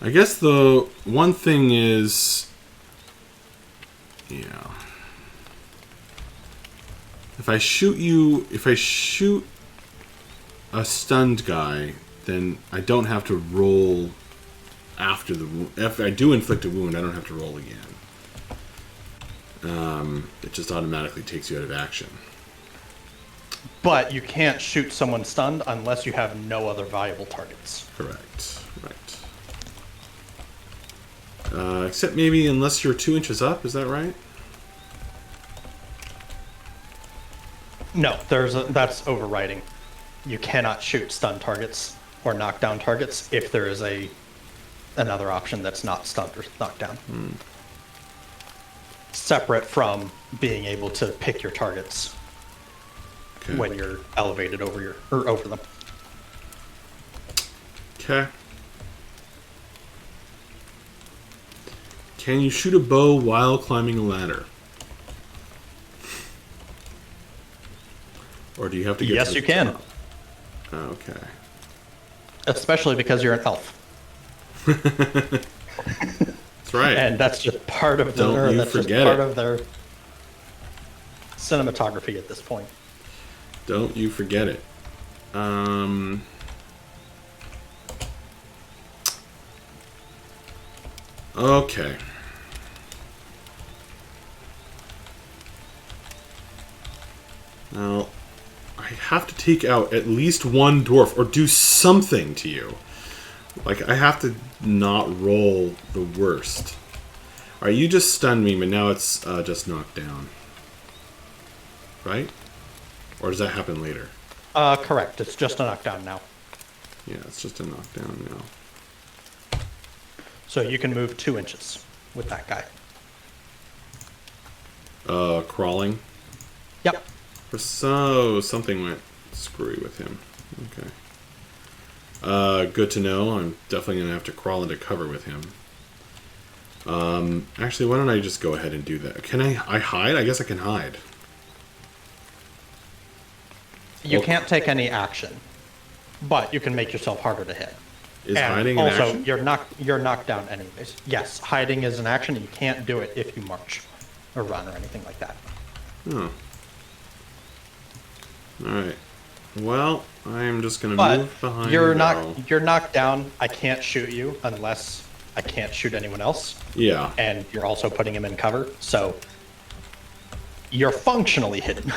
I guess the one thing is... Yeah. If I shoot a stunned guy, then I don't have to roll after the wound. If I do inflict a wound, I don't have to roll again. It just automatically takes you out of action. But you can't shoot someone stunned unless you have no other viable targets. Correct. Right. Except maybe unless you're 2 inches up, is that right? No, that's overriding. You cannot shoot stun targets or knockdown targets if there is another option that's not stunned or knockdown. Separate from being able to pick your targets when you're elevated over them. Okay. Can you shoot a bow while climbing a ladder? Or do you have to get Yes, to the you can. top? Okay. Especially because you're an elf. That's right. And that's just part of their cinematography at this point. Don't you forget it. Okay. Now, I have to take out at least one dwarf or do something to you. Like, I have to not roll the worst. Alright, you just stunned me, but now it's just knocked down. Right? Or does that happen later? Correct. It's just a knockdown now. Yeah, it's just a knockdown now. So you can move 2 inches with that guy. Crawling? Yep. So, something went screwy with him. Okay. Good to know. I'm definitely going to have to crawl into cover with him. Actually, why don't I just go ahead and do that? Can I hide? I guess I can hide. You can't take any action, but you can make yourself harder to hit. Is And hiding an also, action? you're knocked down anyways. Yes, hiding is an action. You can't do it if you march or run or anything like that. Oh. Alright. Well, I'm just going to move behind you're the barrel. you're knocked down. I can't shoot you unless I can't shoot anyone else. Yeah. And you're also putting him in cover, so you're functionally hidden.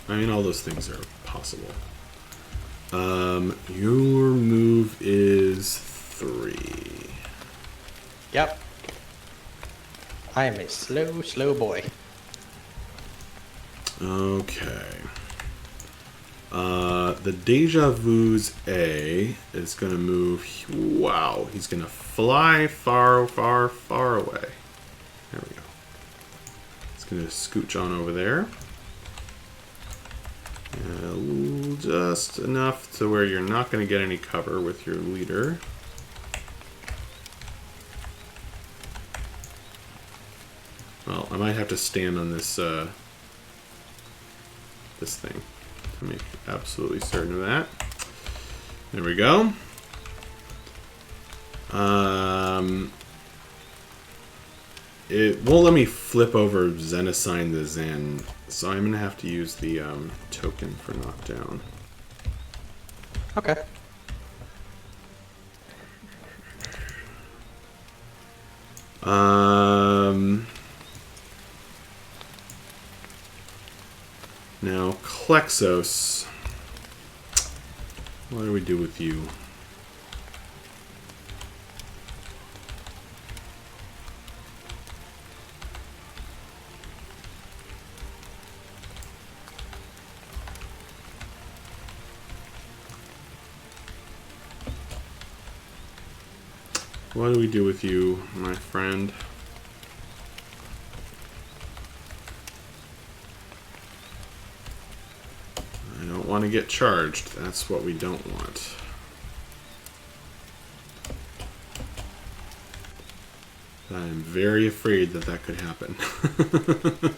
I mean, all those things are possible. Your move is 3. Yep. I am a slow boy. Okay. The Deja Vu's A is going to move... Wow. He's going to fly far, far, far away. There we go. He's going to scooch on over there. Just enough to where you're not going to get any cover with your leader. Well, I might have to stand on this this thing to make absolutely certain of that. There we go. It won't let me flip over Zen assign the Zen, so I'm going to have to use the token for knockdown. Okay. Now, Klexos. What do we do with you? What do we do with you, my friend? I don't want to get charged. That's what we don't want. I'm very afraid that that could happen. If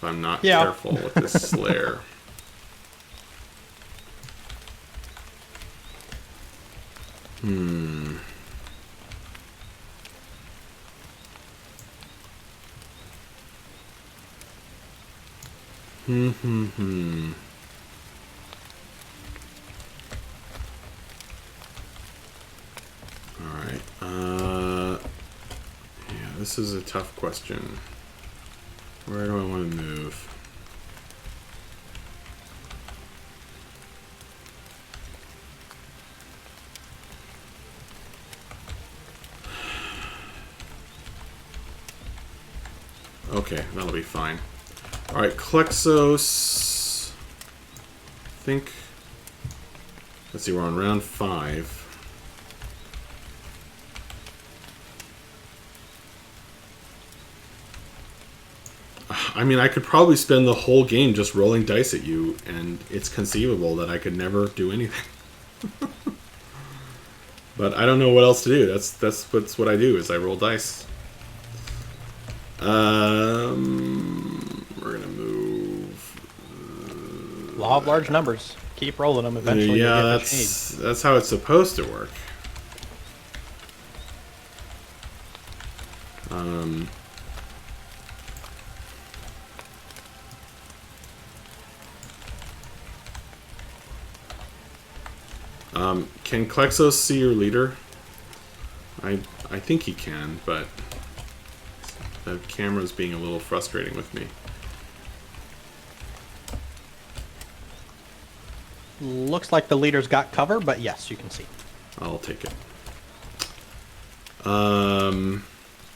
I'm not careful with this Slayer. Alright, yeah, this is a tough question. Where do I want to move? Okay, that'll be fine. Alright, Klexos. I think. Let's see, we're on round 5. I mean, I could probably spend the whole game just rolling dice at you, and it's conceivable that I could never do anything. But I don't know what else to do. That's what I do, is I roll dice. We're gonna move. Law of large numbers. Keep rolling them. Eventually, Yeah, you'll get what you need. that's how it's supposed to work. Can Klexos see your leader? I think he can, but the camera's being a little frustrating with me. Looks like the leader's got cover, but yes, you can see. I'll take it.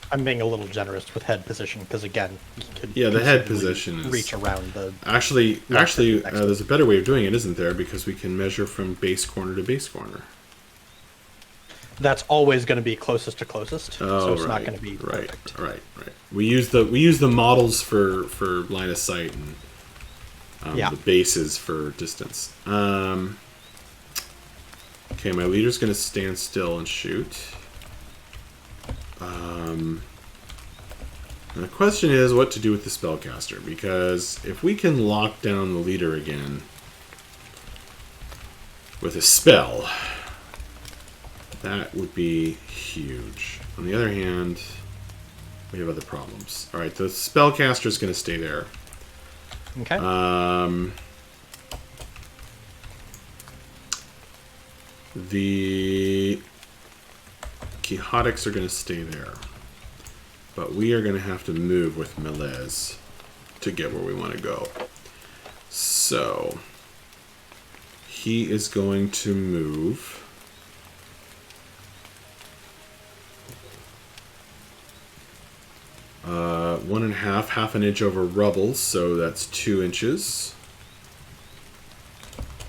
I'm being a little generous with head position because again, you could Yeah, the head conceivably position is reach around the. actually Next to- there's a better way of doing it, isn't there? Because we can measure from base corner to base corner. That's always going to be closest to closest, Oh, so it's right, not going to be right, perfect. right. We use the models for line of sight and Yeah. the bases for distance. Okay, my leader's going to stand still and shoot. And the question is what to do with the spellcaster, because if we can lock down the leader again with a spell, that would be huge. On the other hand, we have other problems. Alright, the spellcaster is going to stay there. Okay. The Quixotics are going to stay there. But we are going to have to move with Melez to get where we want to go. So, he is going to move. One and a half an inch over rubble, so that's 2 inches.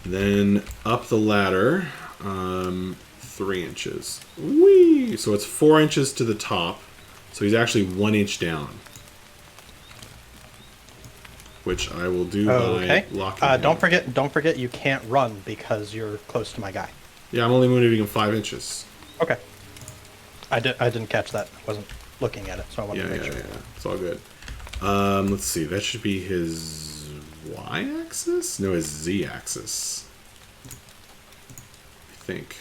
Then up the ladder, 3 inches. Whee! So it's 4 inches to the top. So he's actually 1 inch down. Which I will do Okay. by locking him. Don't forget you can't run because you're close to my guy. Yeah, I'm only moving him 5 inches. Okay. I didn't catch that. I wasn't looking at it, so I wanted Yeah, to make yeah, sure. yeah. It's all good. Let's see. That should be his y-axis? No, his z-axis. I think.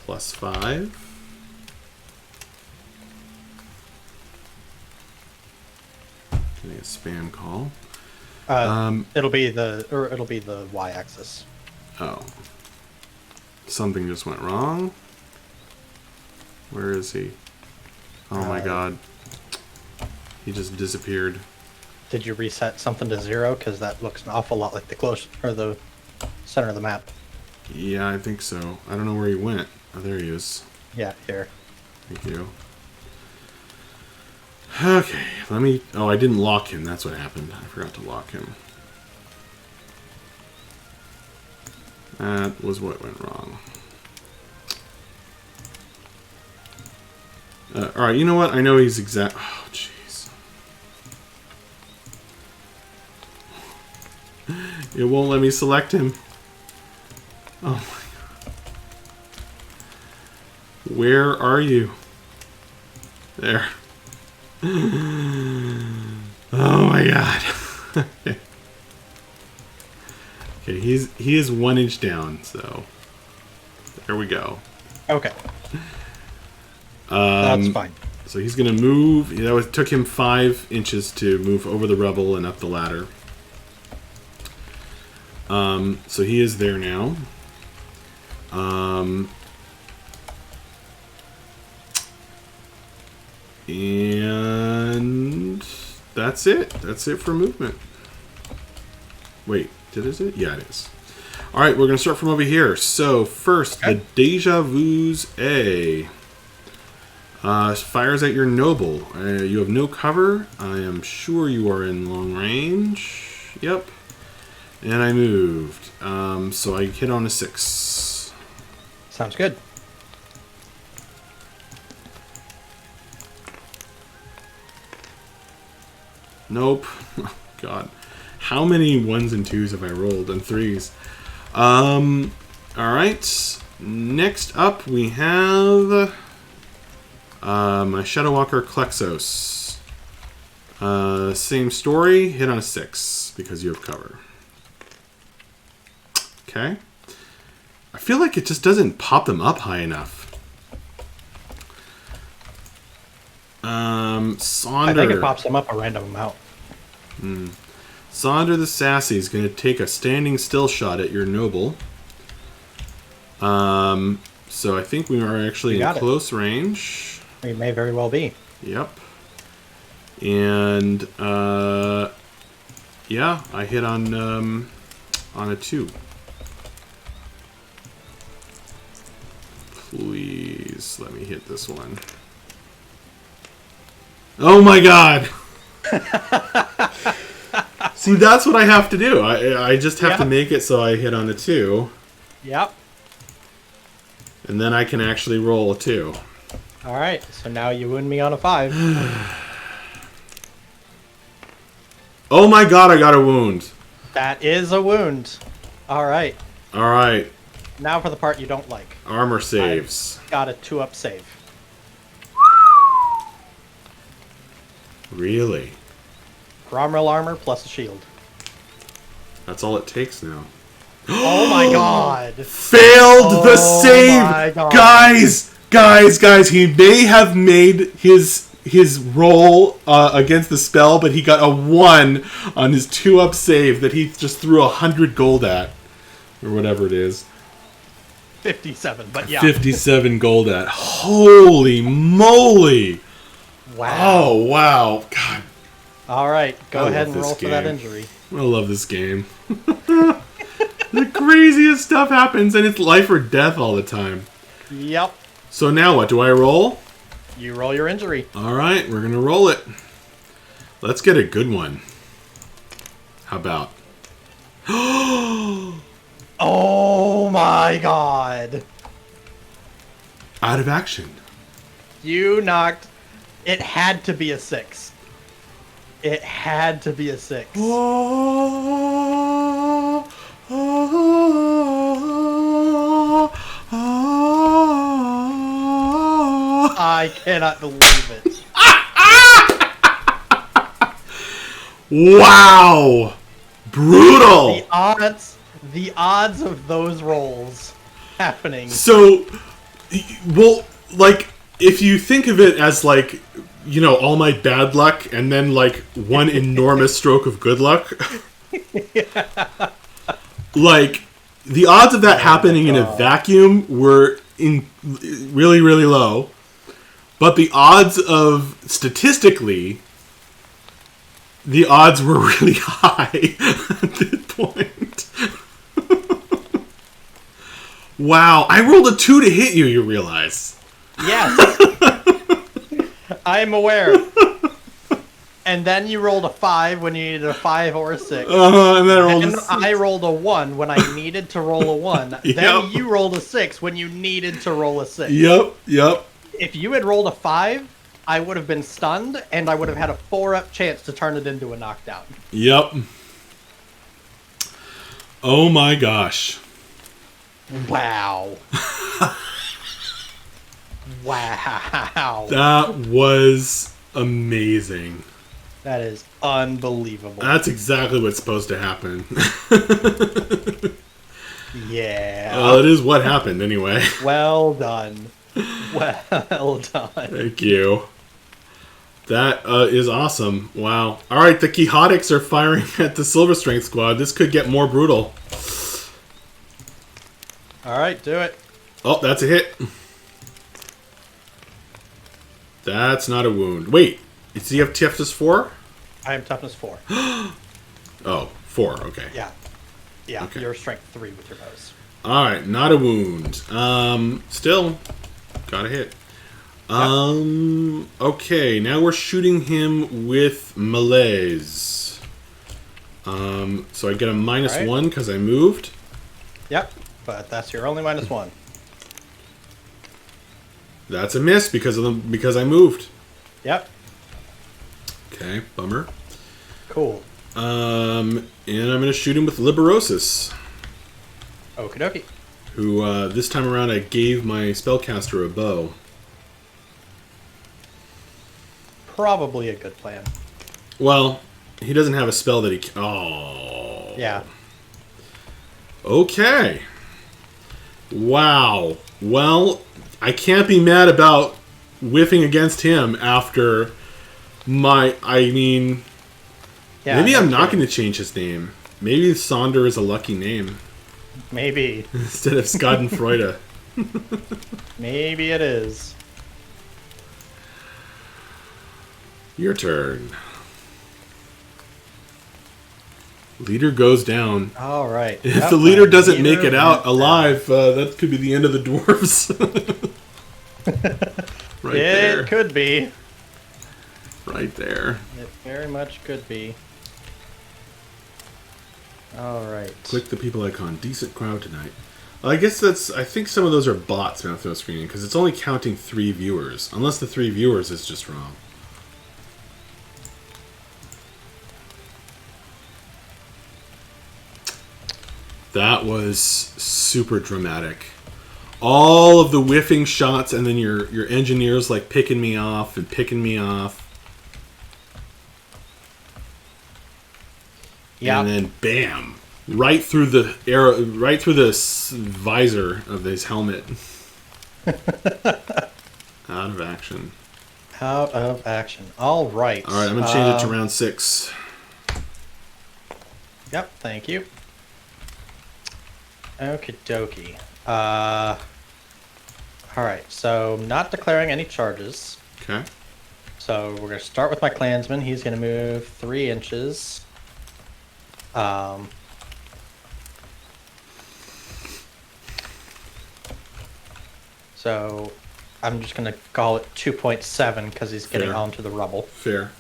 +5. Getting a spam call. It'll be the y-axis. Oh. Something just went wrong. Where is he? Oh my god. He just disappeared. Did you reset something to 0? Because that looks an awful lot like the center of the map. Yeah, I think so. I don't know where he went. Oh, there he is. Yeah, here. Thank you. Okay, let me... Oh, I didn't lock him. That's what happened. I forgot to lock him. That was what went wrong. Alright, you know what? I know he's exact... Oh, jeez. It won't let me select him. Oh, my God. Where are you? There. Oh, my God. Okay, he is 1 inch down, so... There we go. Okay. That's fine. So he's going to move. Took him 5 inches to move over the rubble and up the ladder. So he is there now. And that's it. That's it for movement. Wait, is it? Yeah, it is. All right, we're going to start from over here. So first, the Deja Vu's A. Fires at your noble. You have no cover. I am sure you are in long range. Yep. And I moved. So I hit on a 6. Sounds good. Nope. Oh, God. How many 1s and 2s have I rolled? And 3s. Alright. Next up, we have my Shadow Walker Klexos. Same story. Hit on a 6 because you have cover. Okay. I feel like it just doesn't pop them up high enough. Sonder. I think it pops them up a random amount. Sonder the Sassy is going to take a standing still shot at your noble. So I think we are actually in close range. We may very well be. Yep. And yeah, I hit on a 2. Please let me hit this one. Oh my God! See, that's what I have to do. I just have to make it so I hit on a 2. Yep. And then I can actually roll a 2. Alright, so now you wound me on a 5. Oh my God, I got a wound. That is a wound. Alright. Alright. Now for the part you don't like. Armor saves. I've got a 2-up save. Really? Gromrel armor plus a shield. That's all it takes now. Oh my God! Failed the save! My God. Guys, he may have made his roll against the spell, but he got a 1 on his 2-up save that he just threw 100 gold at. Or whatever it is. 57, but yeah. 57 gold at. Holy moly! Wow. Oh, wow. God. Alright, go I ahead love and roll this for that game. injury. I love this game. The craziest stuff happens, and it's life or death all the time. Yep. So now what? Do I roll? You roll your injury. Alright, we're going to roll it. Let's get a good one. How about? Oh my God! Out of action. You knocked... It had to be a 6. It had to be a 6. I cannot believe it. Wow! Brutal! The odds of those rolls happening. So, well, like, if you think of it as, like, you know, all my bad luck and then, like, one enormous stroke of good luck, like, the odds of that happening in a vacuum were really, really low. But the odds of, statistically, the odds were really high at this point. Wow, I rolled a 2 to hit you, you realize. Yes. I'm aware. And then you rolled a 5 when you needed a 5 or a 6. And then I rolled a 6. I rolled a 1 when I needed to roll a 1. Yep. Then you rolled a 6 when you needed to roll a 6. Yep. If you had rolled a 5, I would have been stunned, and I would have had a 4-up chance to turn it into a knockdown. Yep. Oh my gosh. Wow. Wow. That was amazing. That is unbelievable. That's exactly what's supposed to happen. Yeah. Well, it is what happened anyway. Well done. Well done. Thank you. That is awesome. Wow. All right, the Quixotics are firing at the Silver Strength Squad. This could get more brutal. All right, do it. Oh, that's a hit. That's not a wound. Wait, does he have Toughness 4? I am toughness 4. Oh, 4. Okay. Yeah. Yeah, Okay. you're strength 3 with your bows. All right, not a wound. Still got a hit. Okay, now we're shooting him with melees. So I get a Alright. -1 because I moved. Yep, but that's your only -1. That's a miss because I moved. Yep, Okay, bummer. cool. And I'm gonna shoot him with Liberosis, Okie dokie. who this time around I gave my spellcaster a bow. Probably a good plan. Well, he doesn't have a spell that he. Oh. Yeah. Okay. Wow. Well, I can't be mad about whiffing against him after my. I mean, Yeah. maybe I'm not kidding. going to change his name. Maybe Sonder is a lucky name Maybe. instead of Schadenfreude. Maybe it is. Your turn. Leader goes down. All right. If the leader doesn't make it out alive, that could be the end of the dwarves. Right there. It could be. Right there. It very much could be. All right. Click the people icon. Decent crowd tonight. I guess I think some of those are bots now through screening because it's only counting 3 viewers. Unless the 3 viewers is just wrong. That was super dramatic. All of the whiffing shots and then your engineers like picking me off and picking me off. Yeah. And then bam. Right through the arrow, right through the visor of his helmet. Out of action. Out of action. All right. All right, I'm gonna change it to round 6. Yep. Thank you. Okie dokie. All right. So not declaring any charges. Okay. So we're gonna start with my clansman. He's gonna move 3 inches. So I'm just gonna call it 2.7 because he's getting Fair. onto the rubble. Fair.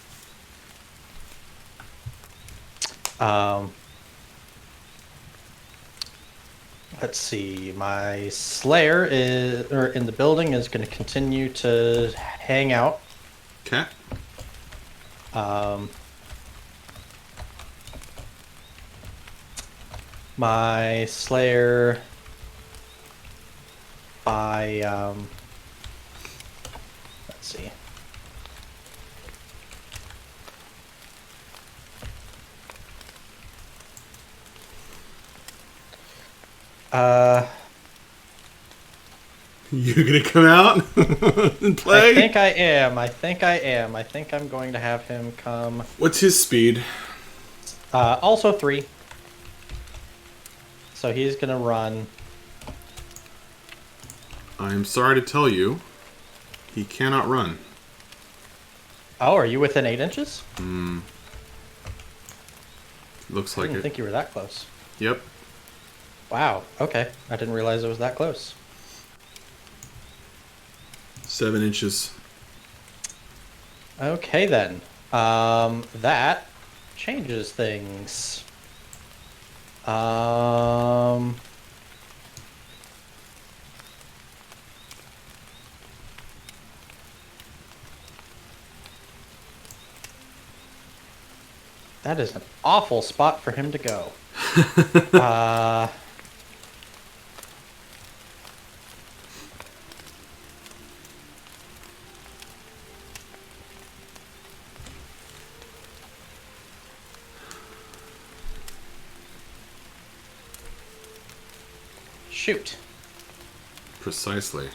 Let's see. My Slayer in the building is going to continue to hang out. Okay. My Slayer by let's see. You gonna come out and play? I think I am. I think I'm going to have him come. What's his speed? Also 3. So he's going to run. I'm sorry to tell you, he cannot run. Oh, are you within 8 inches? Looks I like didn't it. think you were that close. Yep. Wow. Okay. I didn't realize it was that close. 7 inches. Okay then. That changes things. That is an awful spot for him to go. Shoot. Precisely.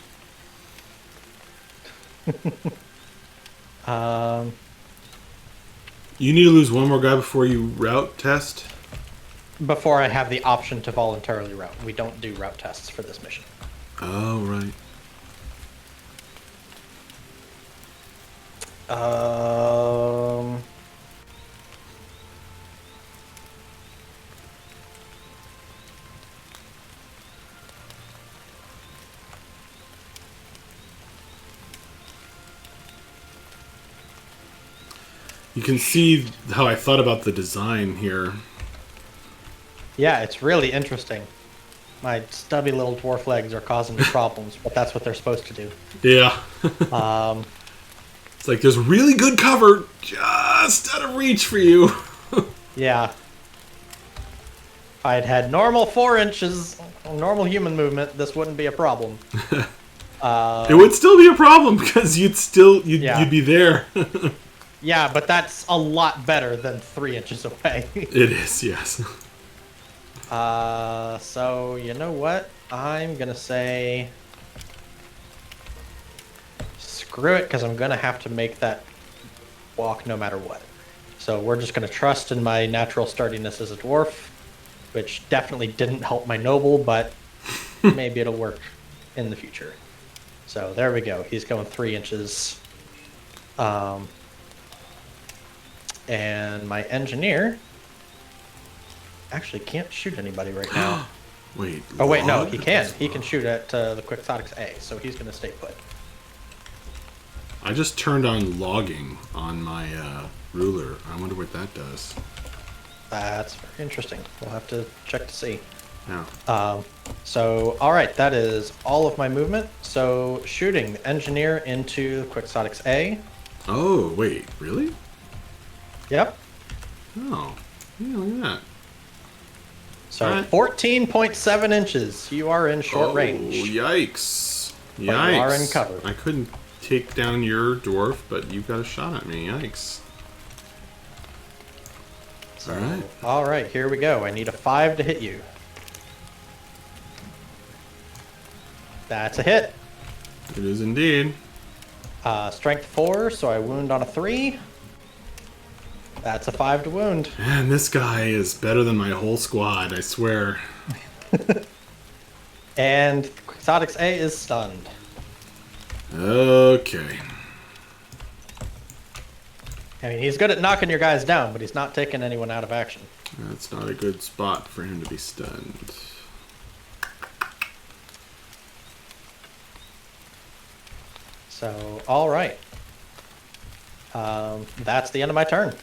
You need to lose one more guy before you route test? Before I have the option to voluntarily route. We don't do route tests for this mission. Oh, right. You can see how I thought about the design here. Yeah, it's really interesting. My stubby little dwarf legs are causing me problems, but that's what they're supposed to do. Yeah. Um, It's like there's really good cover just out of reach for you. yeah. If I had had normal 4 inches, normal human movement, this wouldn't be a problem. It would still be a problem because Yeah. you'd be there. Yeah, but that's a lot better than 3 inches away. It is, yes. So you know what? I'm gonna say screw it, because I'm gonna have to make that walk no matter what. So we're just gonna trust in my natural sturdiness as a dwarf, which definitely didn't help my noble, but maybe it'll work in the future. So there we go. He's going 3 inches. And my engineer actually can't shoot anybody right now. Wait. Oh wait, no, log? he can. He can shoot at the Quixotics A, so he's gonna stay put. I just turned on logging on my ruler. I wonder what that does. That's very interesting. We'll have to check to see. Yeah. So, all right, that is all of my movement. So, shooting the engineer into Quixotics A. Oh, wait. Really? Yep. Oh. Yeah, look at that. So, All right. 14.7 inches. You are in short range. Yikes. But Yikes. you are in cover. I couldn't take down your dwarf, but you got a shot at me. Yikes. So, Alright. all right, here we go. I need a 5 to hit you. That's a hit. It is indeed. Strength 4, so I wound on a 3. That's a 5 to wound. Man, this guy is better than my whole squad, I swear. And Quixotics A is stunned. Okay. I mean, he's good at knocking your guys down, but he's not taking anyone out of action. That's not a good spot for him to be stunned. So, all right. That's the end of my turn.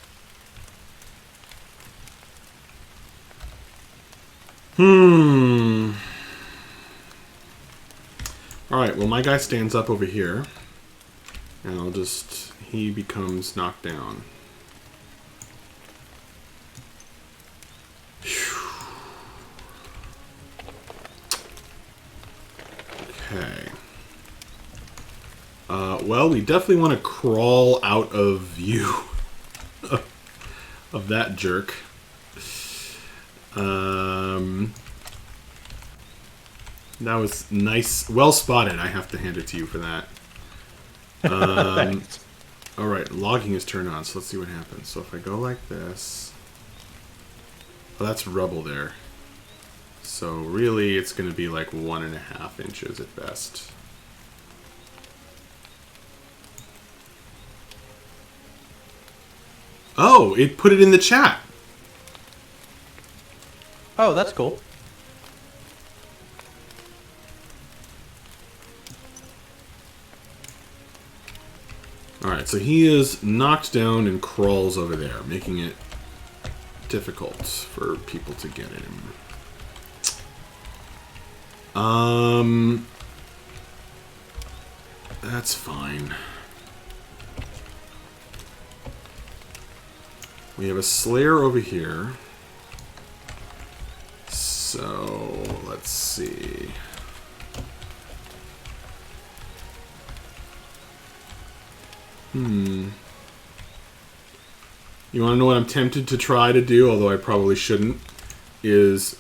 Alright, well my guy stands up over here. And he becomes knocked down. Okay. Well, we definitely want to crawl out of view of that jerk. That was nice. Well spotted, I have to hand it to you for that. Alright, logging is turned on, so let's see what happens. So if I go like this... Oh, that's rubble there. So really, it's going to be like 1.5 inches at best. Oh, it put it in the chat. Oh, that's cool. Alright, so he is knocked down and crawls over there, making it difficult for people to get at him. That's fine. We have a Slayer over here. So, let's see. You want to know what I'm tempted to try to do, although I probably shouldn't, is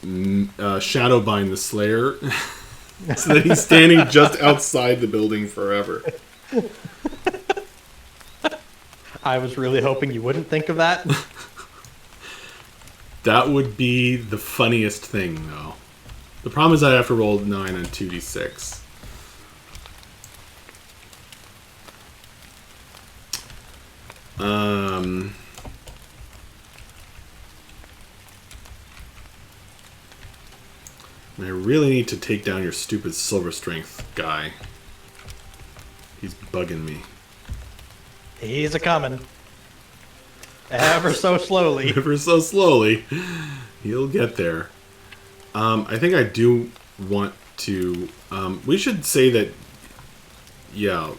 shadow bind the Slayer so that he's standing just outside the building forever. I was really hoping you wouldn't think of that. That would be the funniest thing, though. The problem is I have to roll 9 on 2d6. I really need to take down your stupid silver strength guy. He's bugging me. He's a coming. Ever so slowly. Ever so slowly. He'll get there. I think I do want to... we should say that... Yeah.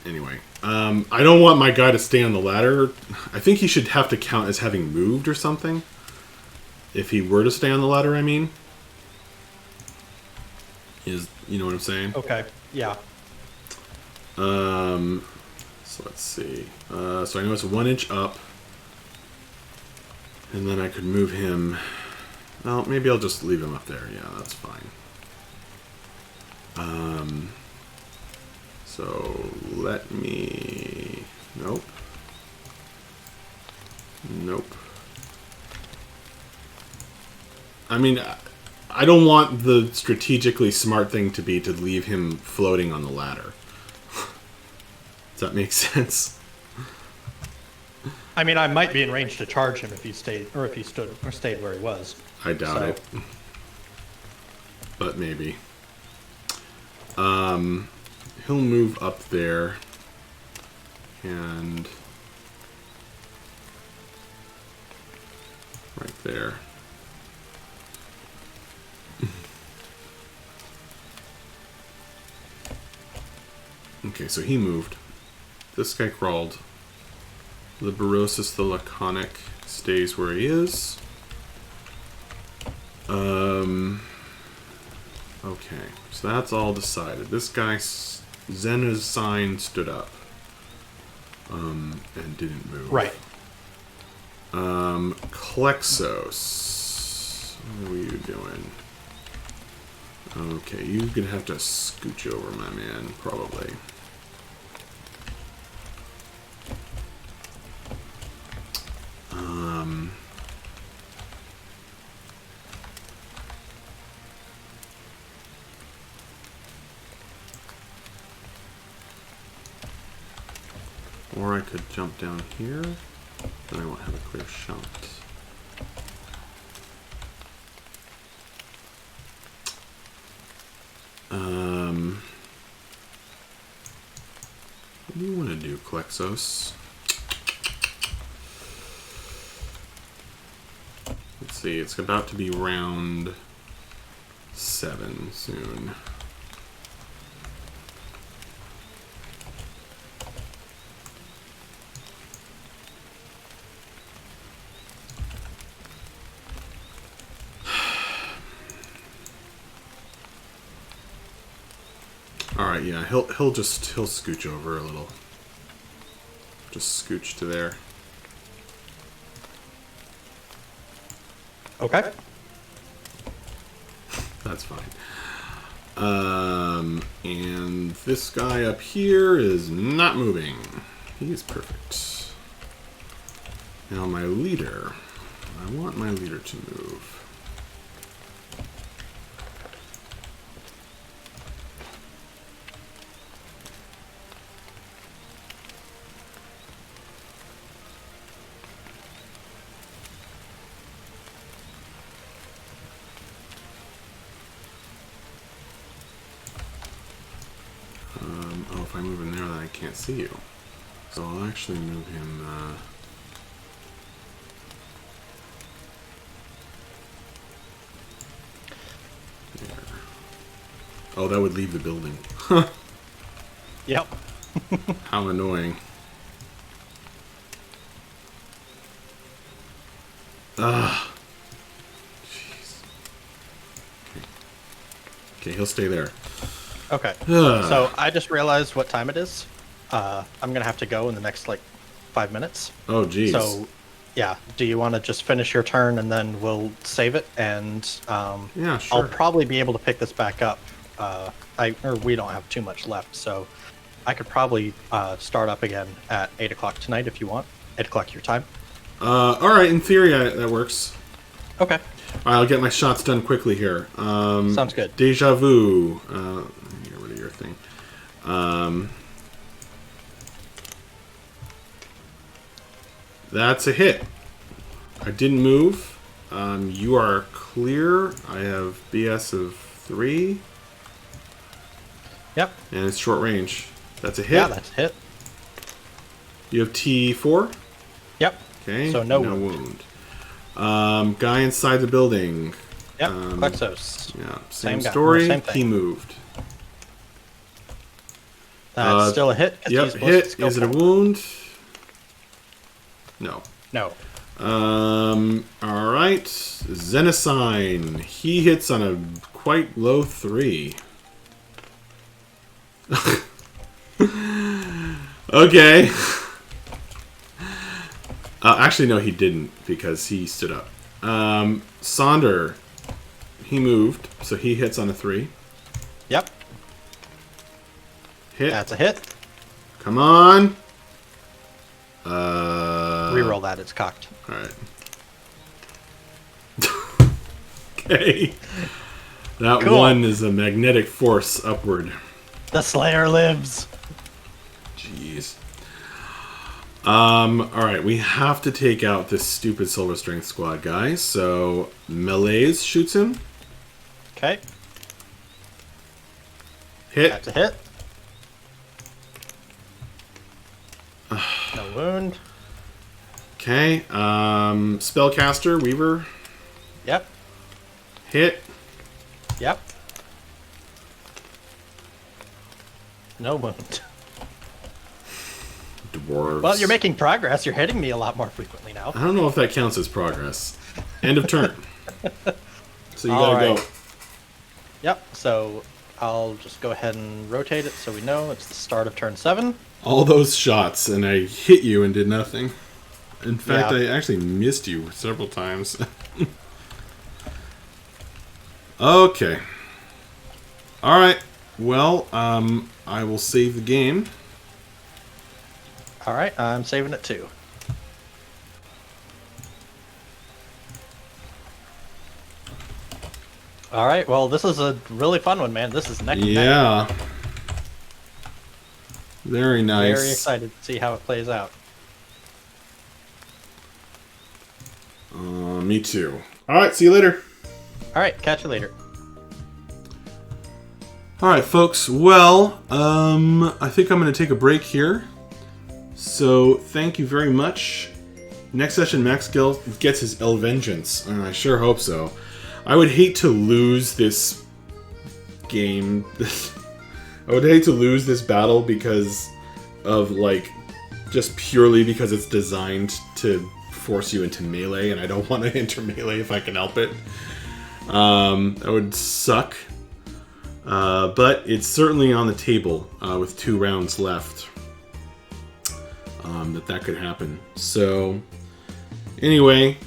Anyway. I don't want my guy to stay on the ladder. I think he should have to count as having moved or something. If he were to stay on the ladder, I mean. You know what I'm saying? Okay, yeah. So let's see. So I know it's 1 inch up. And then I could move him... Well, maybe I'll just leave him up there. Yeah, that's fine. So let me... Nope. Nope. I mean, I don't want the strategically smart thing to be to leave him floating on the ladder. Does that make sense? I mean, I might be in range to charge him if he stayed, or if he stood or stayed where he was. I doubt it. But maybe. He'll move up there. And... right there. Okay, so he moved. This guy crawled. Liberosus the Laconic stays where he is. Okay, so that's all decided. This guy, Zena's sign, stood up. And didn't move. Right. Klexos. What are you doing? Okay, you're gonna have to scooch over, my man, probably. Or I could jump down here, then I won't have a clear shot. What do you want to do, Klexos? Let's see, it's about to be round 7 soon. Alright, yeah, he'll scooch over a little. Just scooch to there. Okay. That's fine. And this guy up here is not moving. He's perfect. Now my leader. I want my leader to move. Oh, if I move him there, then I can't see you. So I'll actually move him, there. Oh, that would leave the building. Yep. How annoying. Ah. Jeez. Okay, he'll stay there. Okay. So I just realized what time it is. I'm gonna have to go in the next like 5 minutes. Oh, geez. So, yeah. Do you want to just finish your turn and then we'll save it? And yeah, sure. I'll probably be able to pick this back up. We don't have too much left, so I could probably start up again at 8 o'clock tonight if you want. 8 o'clock your time. All right. In theory, that works. Okay. All right, I'll get my shots done quickly here. Sounds good. Deja vu. Get rid of your thing. That's a hit. I didn't move. You are clear. I have BS of 3. Yep. And it's short range. That's a hit. Yeah, that's a hit. You have T4. Okay. So no wound. Guy inside the building. Yep. Plexos. Yeah. Same guy. Story. Same thing. He moved. That's still a hit. 'cause Yep. he's ballistic Hit. skill Is it a 4. wound? No. No. All right. Xenocine. He hits on a quite low 3. Okay. Actually, no, he didn't because he stood up. Sonder. He moved, so he hits on a 3. Yep. Hit. That's a hit. Come on. Reroll that. It's cocked. All right. Okay. That Cool. 1 is a magnetic force upward. The Slayer lives. Jeez. Alright, we have to take out this stupid Silver Strength Squad guy, so Melees shoots him. Okay. Hit. That's a hit. No wound. Okay, Spellcaster, Weaver. Yep. Hit. Yep. No wound. Dwarves. Well, you're making progress. You're hitting me a lot more frequently now. I don't know if that counts as progress. End of turn. So you All gotta right. go. Yep. So I'll just go ahead and rotate it so we know it's the start of turn 7. All those shots, and I hit you and did nothing. In fact, Yeah. I actually missed you several times. Okay. Alright. Well, I will save the game. All right. I'm saving it too. All right. Well, this is a really fun one, man. This is neck and neck. Yeah. Very nice. Very excited to see how it plays out. Me too. Alright, see you later. All right. Catch you later. Alright, folks. Well, I think I'm going to take a break here. So, thank you very much. Next session, Max gets his Elvengeance. I sure hope so. I would hate to lose this game. I would hate to lose this battle because of, like, just purely because it's designed to force you into melee, and I don't want to enter melee if I can help it. That would suck. But it's certainly on the table with 2 rounds left. That could happen. So, anyway,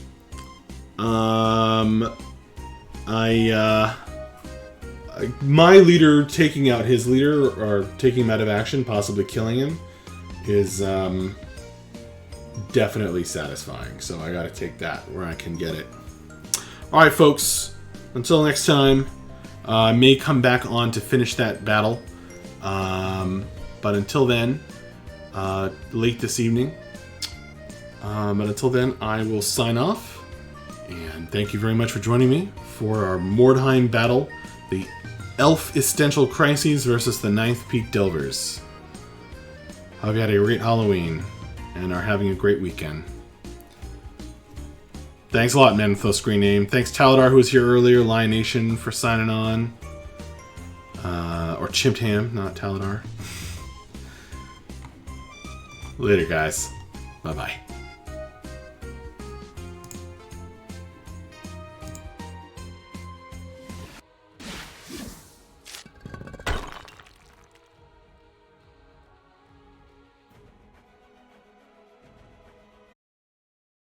my leader taking out his leader or taking him out of action, possibly killing him, is definitely satisfying. So I got to take that where I can get it. All right, folks. Until next time, I may come back on to finish that battle. But until then, late this evening. But until then, I will sign off. And thank you very much for joining me for our Mordheim battle. The Elf-istential Crises versus the 9th-peak Delvers. Hope you had a great Halloween and are having a great weekend. Thanks a lot, man, with those screen name. Thanks, Taladar, who was here earlier. Lion Nation for signing on. Or Chimped Ham, not Taladar. Later, guys. Bye-bye.